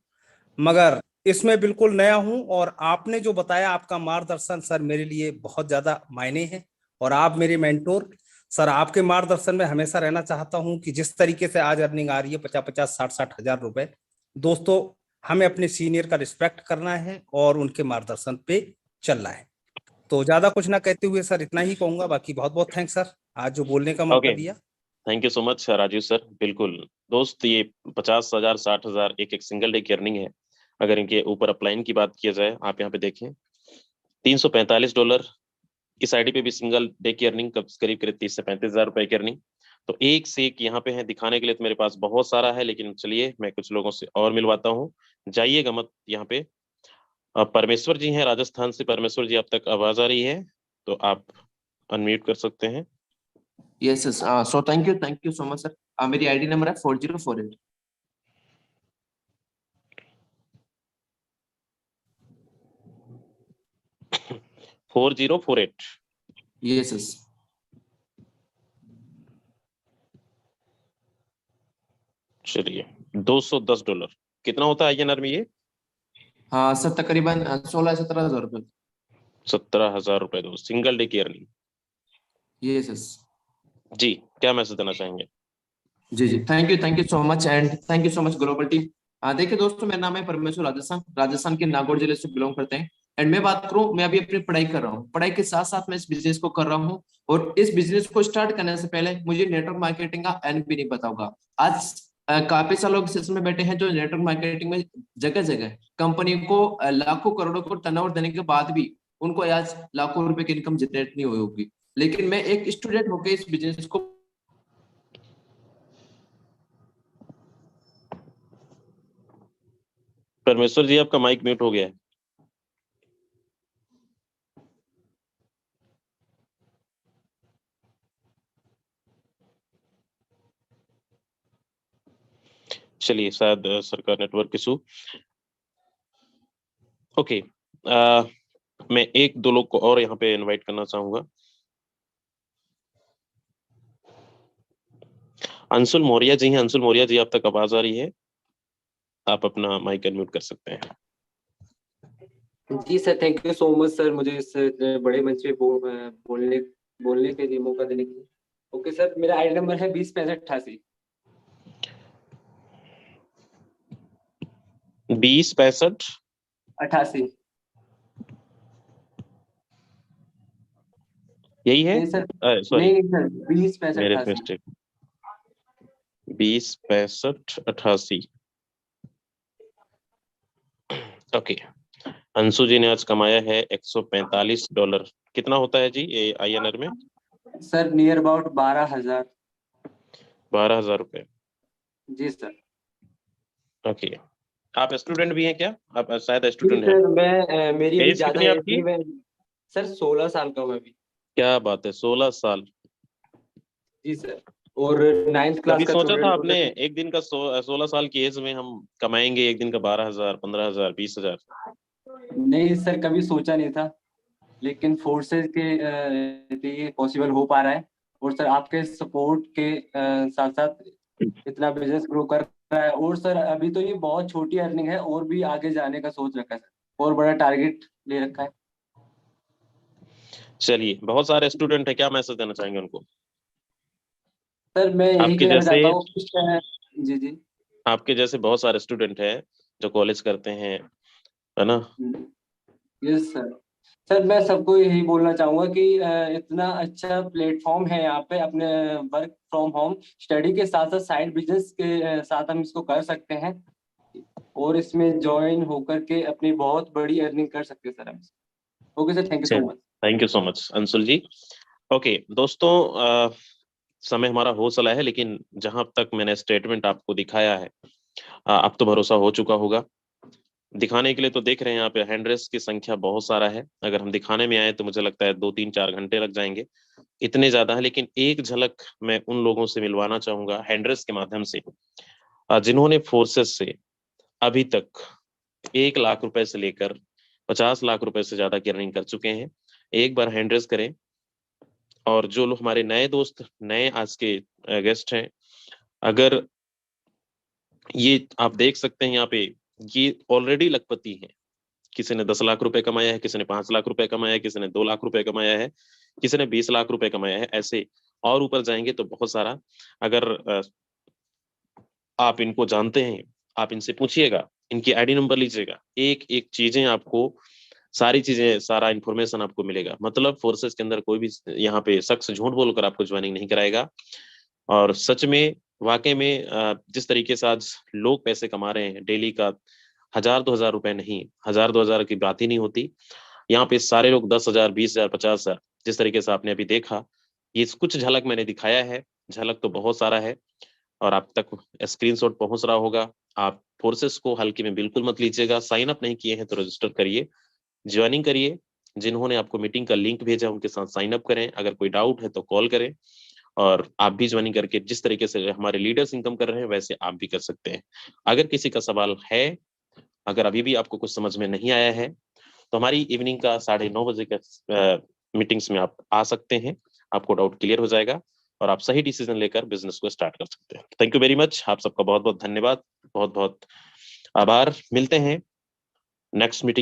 मगर इसमें बिल्कुल नया हूं, और आपने जो बताया आपका मार्गदर्शन सर मेरे लिए बहुत ज्यादा मायने है। और आप मेरे मेंटोर सर, आपके मार्गदर्शन में हमेशा रहना चाहता हूं कि जिस तरीके से आज अर्निंग आ रही है 50-50 60-60 हजार रुपए, दोस्तों हमें अपने सीनियर का रिस्पेक्ट करना है और उनके मार्गदर्शन पे चलना है। तो ज्यादा कुछ ना कहते हुए सर इतना ही कहूंगा, बाकी बहुत बहुत थैंक्स सर आज जो बोलने का मौका
ओके,
दिया।
Thank you so much Rajeev sir. बिल्कुल दोस्त, ये 50,000 60,000 एक एक सिंगल डे की अर्निंग है। अगर इनके ऊपर अपलाइन की बात किया जाए, आप यहाँ पे देखें $345। इस आईडी पे भी सिंगल डे की अर्निंग करीब करीब 30 से 35 हजार रुपए की अर्निंग। तो एक से एक यहाँ पे है, दिखाने के लिए तो मेरे पास बहुत सारा है, लेकिन चलिए मैं कुछ लोगों से और मिलवाता हूँ। जाइएगा मत यहाँ पे। परमेश्वर जी हैं राजस्थान से। परमेश्वर जी, आप तक आवाज आ रही है तो आप अनम्यूट कर सकते हैं।
Yes, yes. So thank you so much, sir. मेरी आईडी नंबर है 4048।
4048।
Yes, yes.
चलिए, $210 कितना होता है INR में ये?
हाँ सर, तकरीबन 16-17 हजार रुपए।
17,000 रुपए दोस्त, सिंगल डे की अर्निंग।
Yes, yes.
जी, क्या मैसेज देना चाहेंगे?
जी जी, thank you so much and thank you so much global team. देखिए दोस्तों, मेरा नाम है परमेश्वर, राजस्थान के नागौर जिले से बिलोंग करते हैं। एंड मैं बात करूं, मैं अभी अपनी पढ़ाई कर रहा हूं, पढ़ाई के साथ साथ मैं इस बिजनेस को कर रहा हूं। और इस बिजनेस को स्टार्ट करने से पहले मुझे नेटवर्क मार्केटिंग का एन भी नहीं पता होगा। आज काफी सारे लोग सिस्टम में बैठे हैं जो नेटवर्क मार्केटिंग में जगह जगह कंपनी को लाखों करोड़ों को टर्नओवर देने के बाद भी उनको आज लाखों रुपए की इनकम जनरेट नहीं हुई होगी। लेकिन मैं एक स्टूडेंट होकर इस बिजनेस को
परमेश्वर जी, आपका माइक म्यूट हो गया है। चलिए, शायद सरकार नेटवर्क इशू। ओके, मैं एक दो लोग को और यहाँ पे इनवाइट करना चाहूंगा। अंशुल मौर्य जी हैं। अंशुल मौर्य जी, आप तक आवाज आ रही है? आप अपना माइक अनम्यूट कर सकते हैं।
जी sir, thank you so much sir, मुझे इस बड़े मंच पे बोलने के लिए मौका देने के लिए। ओके सर, मेरा आईडी नंबर है 206588।
206588 यही है?
नहीं सर,
सॉरी,
नहीं सर, 206588।
मेरे मिस्टेक। 206588। ओके, अंशु जी ने आज कमाया है $145। कितना होता है जी ये INR में?
Sir near about 12,000।
12,000 रुपए।
जी सर।
ओके, आप स्टूडेंट भी हैं क्या? आप शायद
जी
स्टूडेंट हैं।
सर, मैं मेरी अभी
एज
ज्यादा
कितनी है
एज
आपकी?
नहीं, मैं सर 16 साल का हूँ अभी।
क्या बात है, 16 साल।
जी सर, और 9th क्लास
कभी
का
सोचा था
स्टूडेंट हूँ
आपने
सर।
एक दिन का 16 साल की एज में हम कमाएंगे एक दिन का 12,000 15,000 20,000?
नहीं सर, कभी सोचा नहीं था, लेकिन फोर्सेस के लिए पॉसिबल हो पा रहा है। और सर आपके सपोर्ट के साथ साथ इतना बिजनेस ग्रो कर रहा है। और सर अभी तो ये बहुत छोटी अर्निंग है, और भी आगे जाने का सोच रखा है सर, और बड़ा टारगेट ले रखा है।
चलिए, बहुत सारे स्टूडेंट है, क्या मैसेज देना चाहेंगे उनको?
सर मैं यही
आपके
कहना
जैसे
चाहता हूँ जी जी।
आपके जैसे बहुत सारे स्टूडेंट हैं जो कॉलेज करते हैं, है ना?
Yes sir. सर मैं सबको यही बोलना चाहूंगा कि इतना अच्छा प्लेटफॉर्म है यहाँ पे, अपने वर्क फ्रॉम होम स्टडी के साथ साथ साइड बिजनेस के साथ हम इसको कर सकते हैं, और इसमें ज्वाइन होकर के अपनी बहुत बड़ी अर्निंग कर सकते हैं सर हम। Okay sir, thank you so much.
Thank you so much Anshul ji. Okay दोस्तों, समय हमारा हो चला है, लेकिन जहां तक मैंने स्टेटमेंट आपको दिखाया है, अब तो भरोसा हो चुका होगा। दिखाने के लिए तो देख रहे हैं यहाँ पे हैंड रेस की संख्या बहुत सारा है। अगर हम दिखाने में आए तो मुझे लगता है 2-3-4 घंटे लग जाएंगे, इतने ज्यादा है। लेकिन एक झलक मैं उन लोगों से मिलवाना चाहूंगा हैंड रेस के माध्यम से, जिन्होंने फोर्सेस से अभी तक 1 लाख रुपए से लेकर 50 लाख रुपए से ज्यादा की अर्निंग कर चुके हैं। एक बार हैंड रेस करें। और जो लोग हमारे नए दोस्त, नए आज के गेस्ट हैं, अगर ये आप देख सकते हैं यहाँ पे, ये ऑलरेडी लखपति हैं। किसी ने 10 लाख रुपए कमाया है, किसी ने 5 लाख रुपए कमाया है, किसी ने 2 लाख रुपए कमाया है, किसी ने 20 लाख रुपए कमाया है। ऐसे और ऊपर जाएंगे तो बहुत सारा। अगर आप इनको जानते हैं, आप इनसे पूछिएगा, इनकी आईडी नंबर लीजिएगा, एक एक चीजें आपको, सारी चीजें, सारा इन्फॉर्मेशन आपको मिलेगा। मतलब फोर्सेस के अंदर कोई भी यहाँ पे शख्स झूठ बोलकर आपको ज्वाइनिंग नहीं कराएगा। और सच में, वाकई में, जिस तरीके से आज लोग पैसे कमा रहे हैं डेली का, 1000-2000 रुपए नहीं, 1000-2000 की बात ही नहीं होती। यहाँ पे सारे लोग 10,000, 20,000, 50,000, जिस तरीके से आपने अभी देखा, ये कुछ झलक मैंने दिखाया है। झलक तो बहुत सारा है, और आप तक स्क्रीनशॉट पहुंच रहा होगा। आप फोर्सेस को हल्के में बिल्कुल मत लीजिएगा। साइन अप नहीं किए हैं तो रजिस्टर करिए, ज्वाइनिंग करिए। जिन्होंने आपको मीटिंग का लिंक भेजा उनके साथ साइन अप करें। अगर कोई डाउट है तो कॉल करें, और आप भी ज्वाइनिंग करके जिस तरीके से हमारे लीडर्स इनकम कर रहे हैं वैसे आप भी कर सकते हैं। अगर किसी का सवाल है, अगर अभी भी आपको कुछ समझ में नहीं आया है, तो हमारी इवनिंग का 9:30 बजे का मीटिंग्स में आप आ सकते हैं। आपको डाउट क्लियर हो जाएगा, और आप सही डिसीजन लेकर बिजनेस को स्टार्ट कर सकते हैं। थैंक यू वेरी मच, आप सबका बहुत बहुत धन्यवाद, बहुत बहुत आभार। मिलते हैं नेक्स्ट मीटिंग।